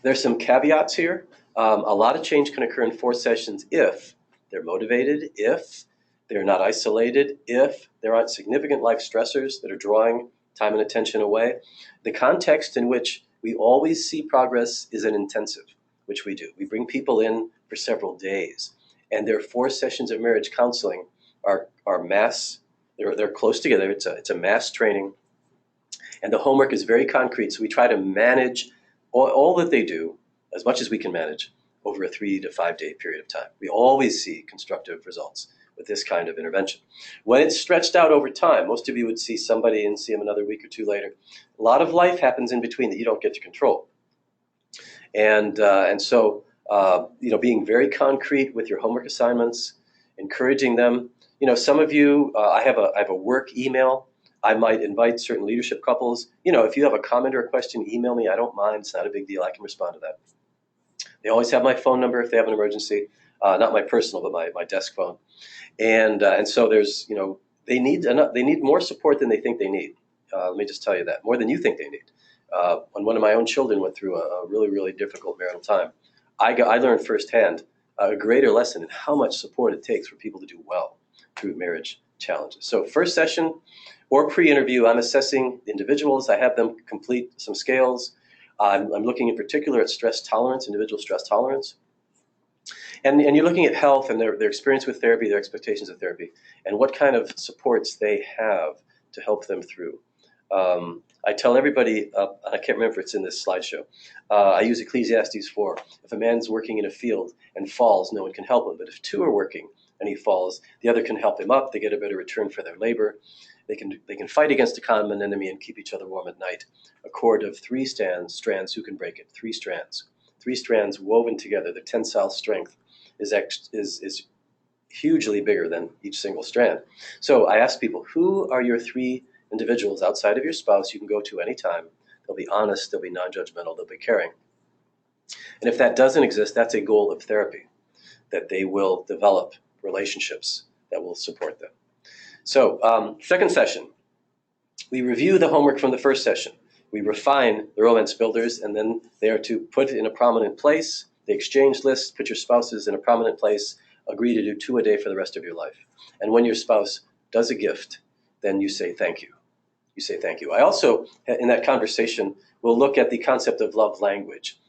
There's some caveats here. A lot of change can occur in 4 sessions if they're motivated, if they're not isolated, if there aren't significant life stressors that are drawing time and attention away. The context in which we always see progress is an intensive, which we do. We bring people in for several days, and their 4 sessions of marriage counseling are mass. They're close together. It's a mass training, and the homework is very concrete. So we try to manage all that they do as much as we can manage over a 3 to 5 day period of time. We always see constructive results with this kind of intervention. When it's stretched out over time, most of you would see somebody and see them another week or 2 later. A lot of life happens in between that you don't get to control. And so, being very concrete with your homework assignments, encouraging them. Some of you, I have a work email. I might invite certain leadership couples. If you have a comment or a question, email me. I don't mind. It's not a big deal. I can respond to that. They always have my phone number if they have an emergency. Not my personal, but my desk phone. And so there's, they need more support than they think they need. Let me just tell you that, more than you think they need. When one of my own children went through a really, really difficult marital time, I learned firsthand a greater lesson in how much support it takes for people to do well through marriage challenges. So first session or pre-interview, I'm assessing individuals. I have them complete some scales. I'm looking in particular at stress tolerance, individual stress tolerance. And you're looking at health and their experience with therapy, their expectations of therapy, and what kind of supports they have to help them through. I tell everybody, I can't remember if it's in this slideshow, I use Ecclesiastes 4. If a man's working in a field and falls, no one can help him. But if 2 are working and he falls, the other can help him up. They get a better return for their labor. They can fight against a common enemy and keep each other warm at night. A cord of 3 strands, who can break it? 3 strands. 3 strands woven together. The tensile strength is hugely bigger than each single strand. So I ask people, who are your 3 individuals outside of your spouse you can go to anytime? They'll be honest, they'll be non-judgmental, they'll be caring. And if that doesn't exist, that's a goal of therapy, that they will develop relationships that will support them. So, second session, we review the homework from the first session. We refine the romance builders, and then they are to put in a prominent place. The exchange list, put your spouses in a prominent place, agree to do 2 a day for the rest of your life. And when your spouse does a gift, then you say thank you. You say thank you. I also, in that conversation, will look at the concept of love language.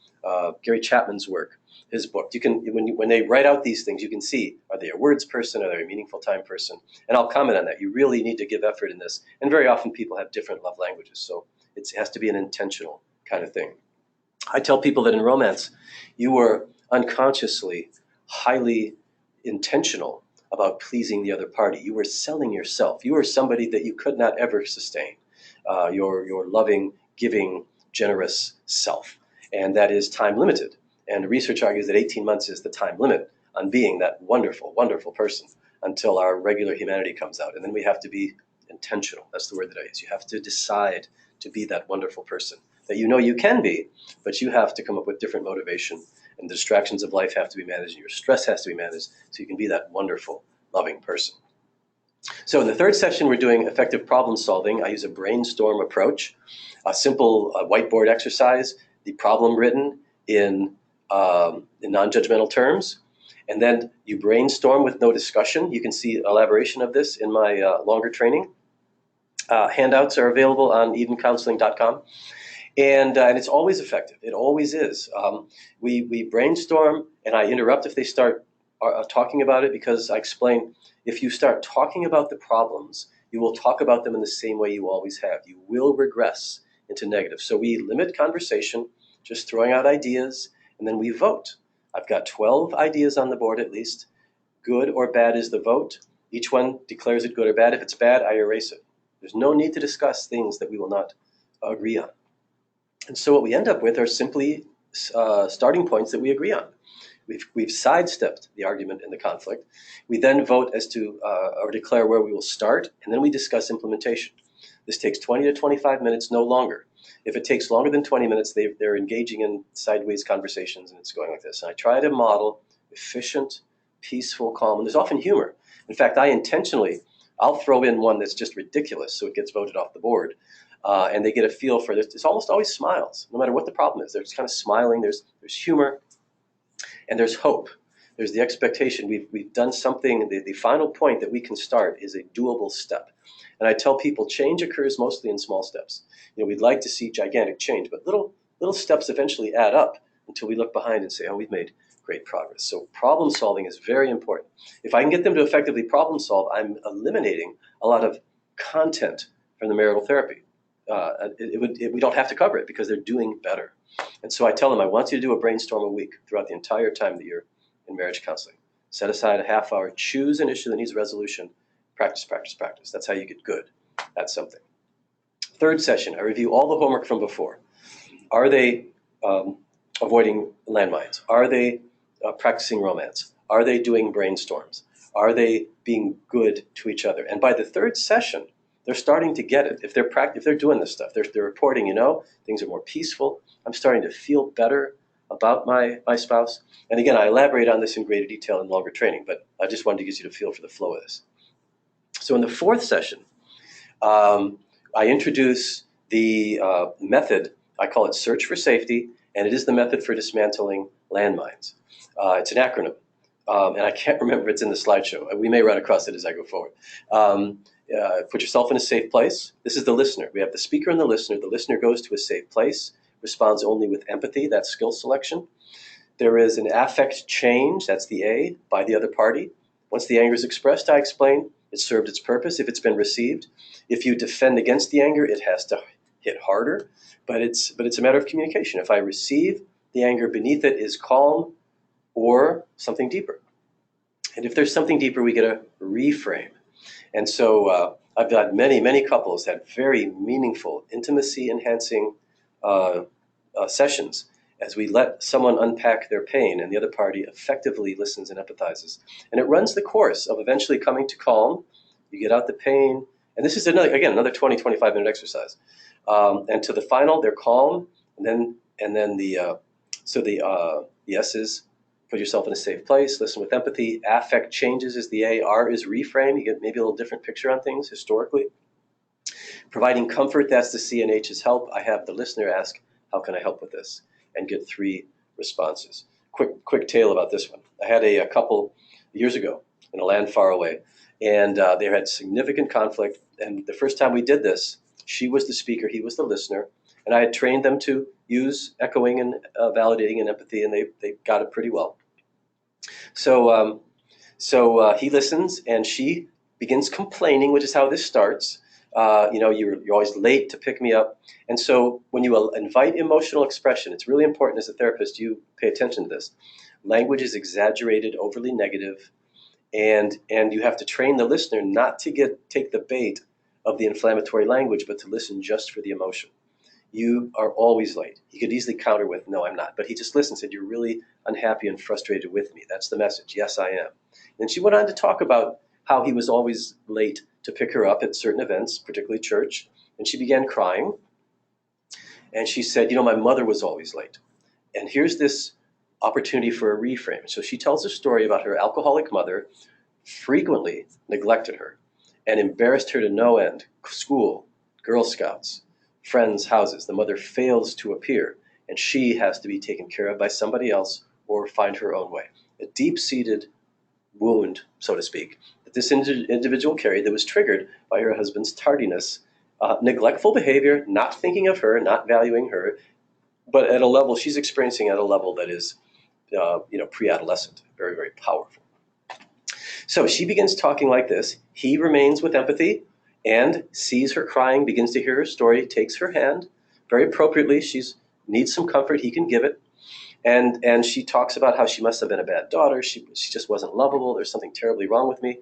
Gary Chapman's work, his book. You can, when they write out these things, you can see, are they a words person? Are they a meaningful time person? And I'll comment on that. You really need to give effort in this. And very often people have different love languages. So it has to be an intentional kind of thing. I tell people that in romance, you were unconsciously highly intentional about pleasing the other party. You were selling yourself. You were somebody that you could not ever sustain, your loving, giving, generous self. And that is time limited. And research argues that 18 months is the time limit on being that wonderful, wonderful person until our regular humanity comes out. And then we have to be intentional. That's the word that I use. You have to decide to be that wonderful person that you know you can be, but you have to come up with different motivation, and the distractions of life have to be managed, and your stress has to be managed so you can be that wonderful, loving person. So in the third session, we're doing effective problem solving. I use a brainstorm approach, a simple whiteboard exercise, the problem written in non-judgmental terms, and then you brainstorm with no discussion. You can see elaboration of this in my longer training. Handouts are available on edencounseling.com. And it's always effective. It always is. We brainstorm, and I interrupt if they start talking about it, because I explain, if you start talking about the problems, you will talk about them in the same way you always have. You will regress into negative. So we limit conversation, just throwing out ideas, and then we vote. I've got 12 ideas on the board at least. Good or bad is the vote. Each one declares it good or bad. If it's bad, I erase it. There's no need to discuss things that we will not agree on. And so what we end up with are simply starting points that we agree on. We've sidestepped the argument and the conflict. We then vote as to or declare where we will start, and then we discuss implementation. This takes 20 to 25 minutes, no longer. If it takes longer than 20 minutes, they're engaging in sideways conversations, and it's going like this. And I try to model efficient, peaceful, calm, and there's often humor. In fact, I'll throw in one that's just ridiculous, so it gets voted off the board. And they get a feel for this. It's almost always smiles, no matter what the problem is. They're just kind of smiling. There's humor, and there's hope. There's the expectation. We've done something. The final point that we can start is a doable step. And I tell people, change occurs mostly in small steps. We'd like to see gigantic change, but little steps eventually add up until we look behind and say, oh, we've made great progress. So problem solving is very important. If I can get them to effectively problem solve, I'm eliminating a lot of content from the marital therapy. We don't have to cover it because they're doing better. And so I tell them, I want you to do a brainstorm a week throughout the entire time that you're in marriage counseling. Set aside a half hour, choose an issue that needs resolution, practice, practice, practice. That's how you get good at something. Third session, I review all the homework from before. Are they avoiding landmines? Are they practicing romance? Are they doing brainstorms? Are they being good to each other? And by the third session, they're starting to get it. If they're doing this stuff, they're reporting, things are more peaceful. I'm starting to feel better about my spouse. And again, I elaborate on this in greater detail in longer training, but I just wanted to get you to feel for the flow of this. So in the fourth session, I introduce the method. I call it Search for Safety, and it is the method for dismantling landmines. It's an acronym, and I can't remember if it's in the slideshow. We may run across it as I go forward. Put yourself in a safe place. This is the listener. We have the speaker and the listener. The listener goes to a safe place, responds only with empathy. That's skill selection. There is an affect change. That's the A, by the other party. Once the anger is expressed, I explain, it served its purpose if it's been received. If you defend against the anger, it has to hit harder. But it's a matter of communication. If I receive the anger, beneath it is calm or something deeper. And if there's something deeper, we get a reframe. And so I've got many couples had very meaningful, intimacy-enhancing sessions as we let someone unpack their pain and the other party effectively listens and empathizes. And it runs the course of eventually coming to calm. You get out the pain. And this is another 20, 25-minute exercise. And to the final, they're calm. And then the S is put yourself in a safe place, listen with empathy. Affect changes is the A. R is reframe. You get maybe a little different picture on things historically. Providing comfort, that's the C, and H is help. I have the listener ask, how can I help with this? And get 3 responses. Quick tale about this one. I had a couple years ago in a land far away, and they had significant conflict. And the first time we did this, she was the speaker, he was the listener, and I had trained them to use echoing and validating and empathy, and they got it pretty well. So he listens, and she begins complaining, which is how this starts. You're always late to pick me up. And so when you invite emotional expression, it's really important as a therapist you pay attention to this. Language is exaggerated, overly negative, and you have to train the listener not to take the bait of the inflammatory language, but to listen just for the emotion. You are always late. He could easily counter with, no, I'm not. But he just listened, said, you're really unhappy and frustrated with me. That's the message. Yes, I am. And she went on to talk about how he was always late to pick her up at certain events, particularly church. And she began crying. And she said, my mother was always late. And here's this opportunity for a reframe. So she tells a story about her alcoholic mother frequently neglected her and embarrassed her to no end. School, Girl Scouts, friends' houses. The mother fails to appear, and she has to be taken care of by somebody else or find her own way. A deep-seated wound, so to speak, that this individual carried that was triggered by her husband's tardiness, neglectful behavior, not thinking of her, not valuing her, but at a level she's experiencing at a level that is, pre-adolescent, very, very powerful. So she begins talking like this. He remains with empathy and sees her crying, begins to hear her story, takes her hand. Very appropriately, she needs some comfort. He can give it. And she talks about how she must have been a bad daughter. She just wasn't lovable. There's something terribly wrong with me.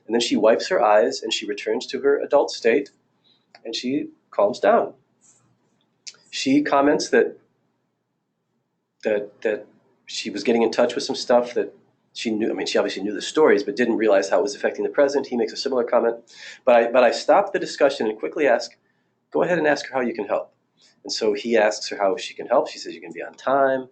And then she wipes her eyes and she returns to her adult state and she calms down. She comments that she was getting in touch with some stuff that she knew. I mean, she obviously knew the stories, but didn't realize how it was affecting the present. He makes a similar comment. But I stopped the discussion and quickly ask, go ahead and ask her how you can help. And so he asks her how she can help. She says, you can be on time.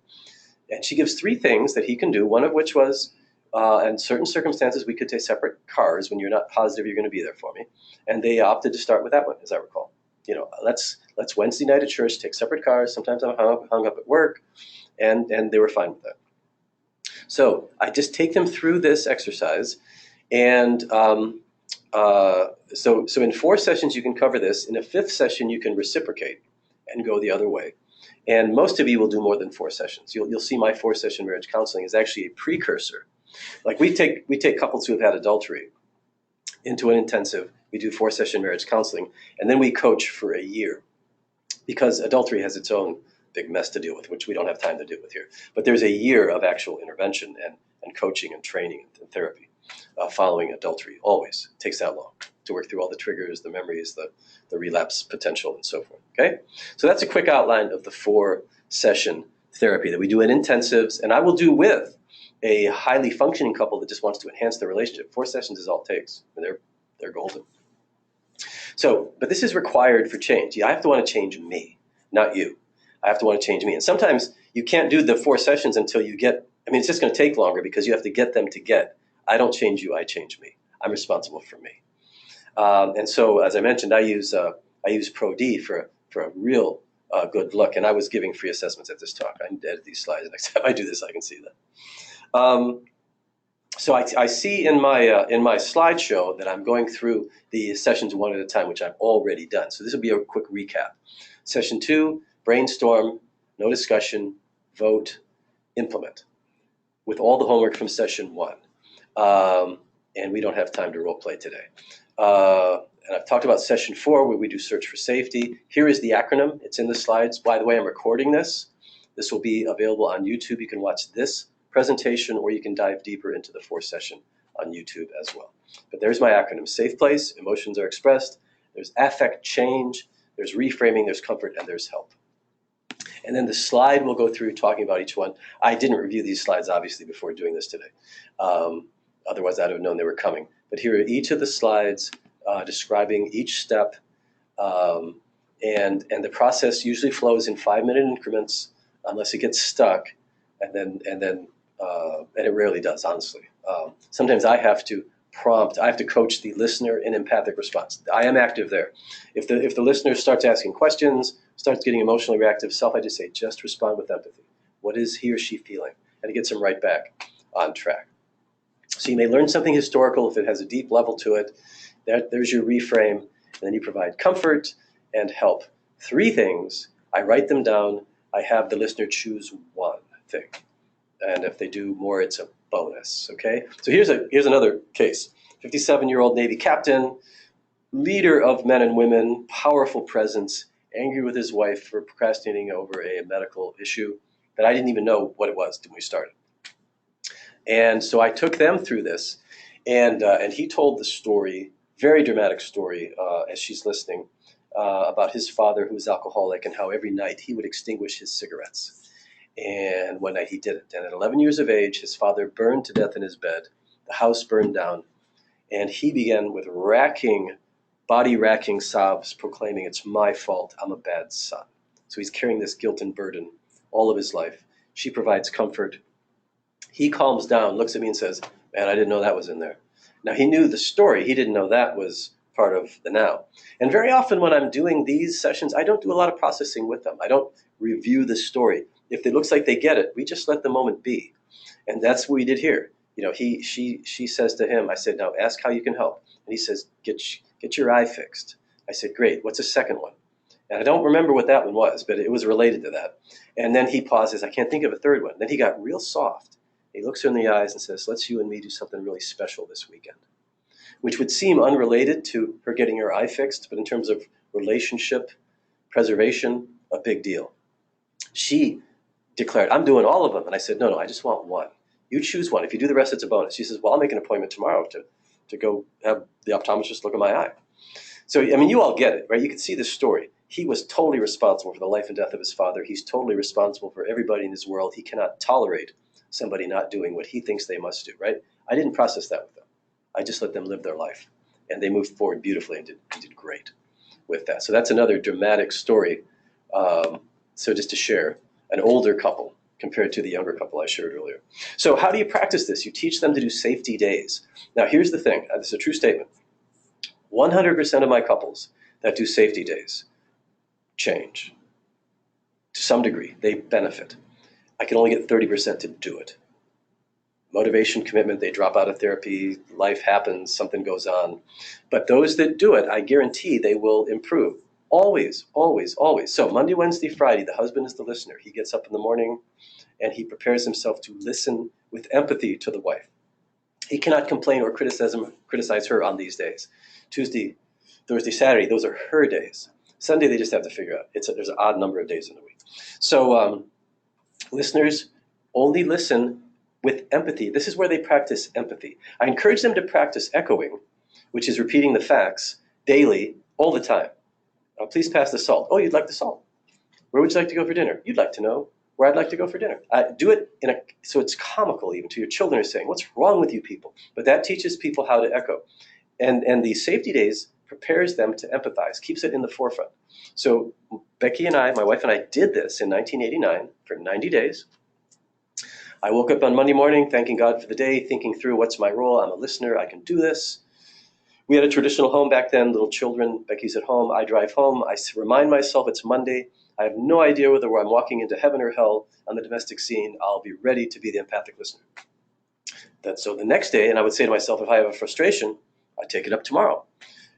And she gives 3 things that he can do, one of which was, in certain circumstances, we could take separate cars when you're not positive you're going to be there for me. And they opted to start with that one, as I recall. Let's Wednesday night at church take separate cars. Sometimes I'm hung up at work. And they were fine with that. So I just take them through this exercise. And so in 4 sessions, you can cover this. In a 5th session, you can reciprocate and go the other way. And most of you will do more than 4 sessions. You'll see my 4-session marriage counseling is actually a precursor. Like we take couples who have had adultery into an intensive. We do 4-session marriage counseling, and then we coach for a year because adultery has its own big mess to deal with, which we don't have time to deal with here. But there's a year of actual intervention and coaching and training and therapy following adultery. Always it takes that long to work through all the triggers, the memories, the relapse potential, and so forth. Okay, so that's a quick outline of the 4-session therapy that we do in intensives, and I will do with a highly functioning couple that just wants to enhance their relationship. 4 sessions is all it takes, and they're golden. So, but this is required for change. I have to want to change me, not you. I have to want to change me. And sometimes you can't do the 4 sessions until you get, it's just going to take longer because you have to get them to get, I don't change you, I change me. I'm responsible for me. And so, as I mentioned, I use Pro-D for a real good look. And I was giving free assessments at this talk. I edit these slides. Next time I do this, I can see that. So I see in my slideshow that I'm going through the sessions one at a time, which I've already done. So this will be a quick recap. Session 2, brainstorm, no discussion, vote, implement, with all the homework from session 1. And we don't have time to role play today. And I've talked about session 4, where we do search for safety. Here is the acronym. It's in the slides. By the way, I'm recording this. This will be available on YouTube. You can watch this presentation, or you can dive deeper into the 4th session on YouTube as well. But there's my acronym. Safe place, emotions are expressed. There's affect change. There's reframing. There's comfort. And there's help. And then the slide we'll go through talking about each one. I didn't review these slides, obviously, before doing this today. Otherwise, I'd have known they were coming. But here are each of the slides describing each step. And the process usually flows in 5-minute increments unless it gets stuck. And it rarely does, honestly. Sometimes I have to coach the listener in empathic response. I am active there. If the listener starts asking questions, starts getting emotionally reactive, I just say, just respond with empathy. What is he or she feeling? And it gets them right back on track. So you may learn something historical if it has a deep level to it. There's your reframe. And then you provide comfort and help. 3 things. I write them down. I have the listener choose one thing. And if they do more, it's a bonus, okay? So here's another case. 57-year-old Navy captain, leader of men and women, powerful presence, angry with his wife for procrastinating over a medical issue that I didn't even know what it was when we started. And so I took them through this, and he told the story, very dramatic story, as she's listening, about his father who was alcoholic and how every night he would extinguish his cigarettes. And one night he didn't. And at 11 years of age, his father burned to death in his bed. The house burned down. And he began with body-racking sobs, proclaiming, "It's my fault. I'm a bad son." So he's carrying this guilt and burden all of his life. She provides comfort. He calms down, looks at me and says, "Man, I didn't know that was in there." Now, he knew the story. He didn't know that was part of the now. And very often when I'm doing these sessions, I don't do a lot of processing with them. I don't review the story. If it looks like they get it, we just let the moment be. And that's what we did here. She says to him, I said, "Now ask how you can help." And he says, get your eye fixed. I said, "Great. What's the second one?" And I don't remember what that one was, but it was related to that. And then he pauses. "I can't think of a third one." Then he got real soft. He looks her in the eyes and says, "Let's you and me do something really special this weekend," which would seem unrelated to her getting her eye fixed, but in terms of relationship preservation, a big deal. She declared, "I'm doing all of them." And I said, No, I just want one. You choose one. If you do the rest, it's a bonus. She says, "Well, I'll make an appointment tomorrow to go have the optometrist look at my eye." So, I mean, you all get it, right? You can see the story. He was totally responsible for the life and death of his father. He's totally responsible for everybody in his world. He cannot tolerate somebody not doing what he thinks they must do, right? I didn't process that with them. I just let them live their life. And they moved forward beautifully and did great with that. So that's another dramatic story. So just to share, an older couple compared to the younger couple I shared earlier. So how do you practice this? You teach them to do safety days. Now, here's the thing. This is a true statement. 100% of my couples that do safety days change. To some degree, they benefit. I can only get 30% to do it. Motivation, commitment, they drop out of therapy, life happens, something goes on. But those that do it, I guarantee they will improve. Always, always, always. So Monday, Wednesday, Friday, the husband is the listener. He gets up in the morning and he prepares himself to listen with empathy to the wife. He cannot complain or criticize her on these days. Tuesday, Thursday, Saturday, those are her days. Sunday, they just have to figure out. There's an odd number of days in the week. So listeners only listen with empathy. This is where they practice empathy. I encourage them to practice echoing, which is repeating the facts daily, all the time. Please pass the salt. Oh, you'd like the salt. Where would you like to go for dinner? You'd like to know where I'd like to go for dinner. Do it so it's comical even to your children are saying, "What's wrong with you people?" But that teaches people how to echo. And the safety days prepares them to empathize, keeps it in the forefront. So Becky and I, my wife and I, did this in 1989 for 90 days. I woke up on Monday morning, thanking God for the day, thinking through what's my role. I'm a listener. I can do this. We had a traditional home back then, little children. Becky's at home. I drive home. I remind myself it's Monday. I have no idea whether I'm walking into heaven or hell on the domestic scene. I'll be ready to be the empathic listener. So the next day, and I would say to myself, if I have a frustration, I take it up tomorrow,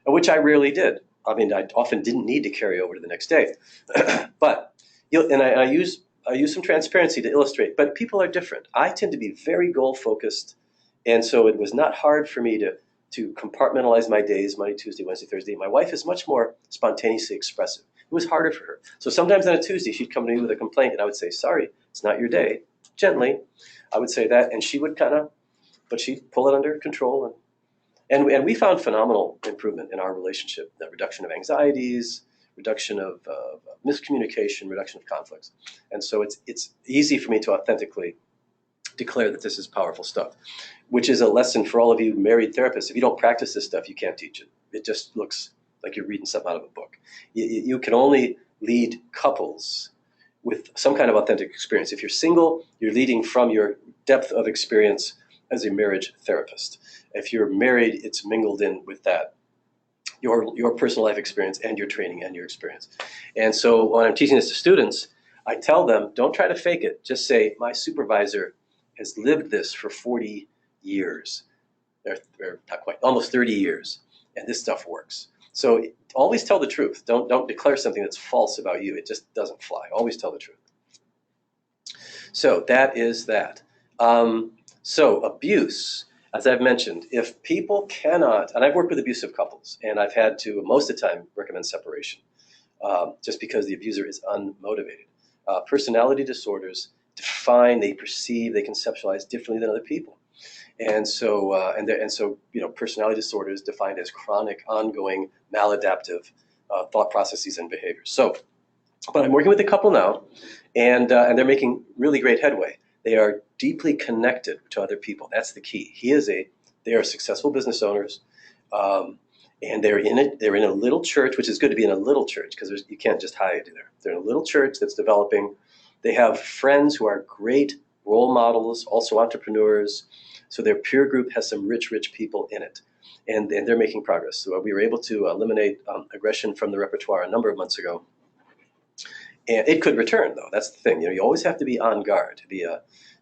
which I rarely did. I mean, I often didn't need to carry over to the next day. But I use some transparency to illustrate. But people are different. I tend to be very goal-focused, and so it was not hard for me to compartmentalize my days, Monday, Tuesday, Wednesday, Thursday. My wife is much more spontaneously expressive. It was harder for her. So sometimes on a Tuesday, she'd come to me with a complaint, and I would say, "Sorry, it's not your day." Gently, I would say that, and she would but she'd pull it under control. And we found phenomenal improvement in our relationship, the reduction of anxieties, reduction of miscommunication, reduction of conflicts. And so it's easy for me to authentically declare that this is powerful stuff, which is a lesson for all of you married therapists. If you don't practice this stuff, you can't teach it. It just looks like you're reading something out of a book. You can only lead couples with some kind of authentic experience. If you're single, you're leading from your depth of experience as a marriage therapist. If you're married, it's mingled in with that, your personal life experience and your training and your experience. And so when I'm teaching this to students, I tell them, don't try to fake it. Just say, "My supervisor has lived this for 40 years, or not quite, almost 30 years, and this stuff works." So always tell the truth. Don't declare something that's false about you. It just doesn't fly. Always tell the truth. So that is that. So abuse. as I've mentioned, if people cannot, and I've worked with abusive couples, and I've had to, most of the time, recommend separation, just because the abuser is unmotivated. Personality disorders define, they perceive, they conceptualize differently than other people. And so, personality disorder is defined as chronic, ongoing, maladaptive thought processes and behaviors. So, but I'm working with a couple now, and they're making really great headway. They are deeply connected to other people. That's the key. They are successful business owners, and they're in a little church, which is good to be in a little church because you can't just hide there. They're in a little church that's developing. They have friends who are great role models, also entrepreneurs. So their peer group has some rich people in it, and they're making progress. So we were able to eliminate aggression from the repertoire a number of months ago. And it could return, though. That's the thing. You always have to be on guard.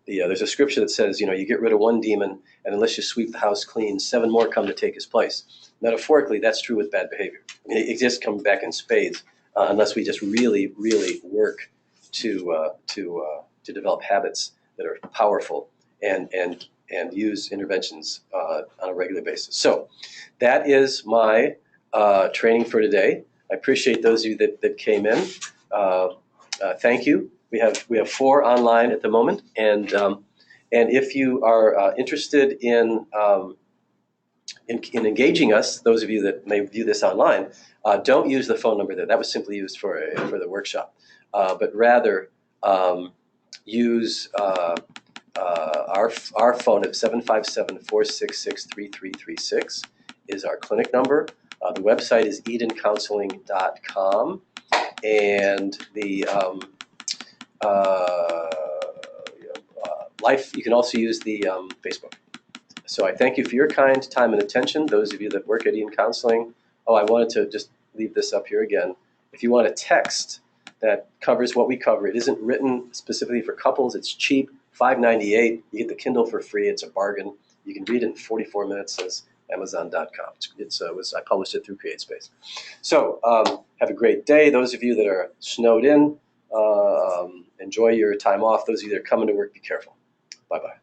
There's a scripture that says, you get rid of one demon, and unless you sweep the house clean, 7 more come to take his place. Metaphorically, that's true with bad behavior. It just comes back in spades unless we just really work to develop habits that are powerful and use interventions on a regular basis. So that is my training for today. I appreciate those of you that came in. Thank you. We have 4 online at the moment, and if you are interested in engaging us, those of you that may view this online, don't use the phone number there. That was simply used for the workshop, but rather use our phone at 757-466-3336 is our clinic number. The website is edencounseling.com. And the you can also use the Facebook. So I thank you for your kind time and attention, those of you that work at Eden Counseling. Oh, I wanted to just leave this up here again. If you want a text that covers what we cover, it isn't written specifically for couples. It's cheap, $5.98. You get the Kindle for free. It's a bargain. You can read it in 44 minutes. As Amazon.com. I published it through CreateSpace. So have a great day. Those of you that are snowed in, enjoy your time off. Those of you that are coming to work, be careful. Bye-bye.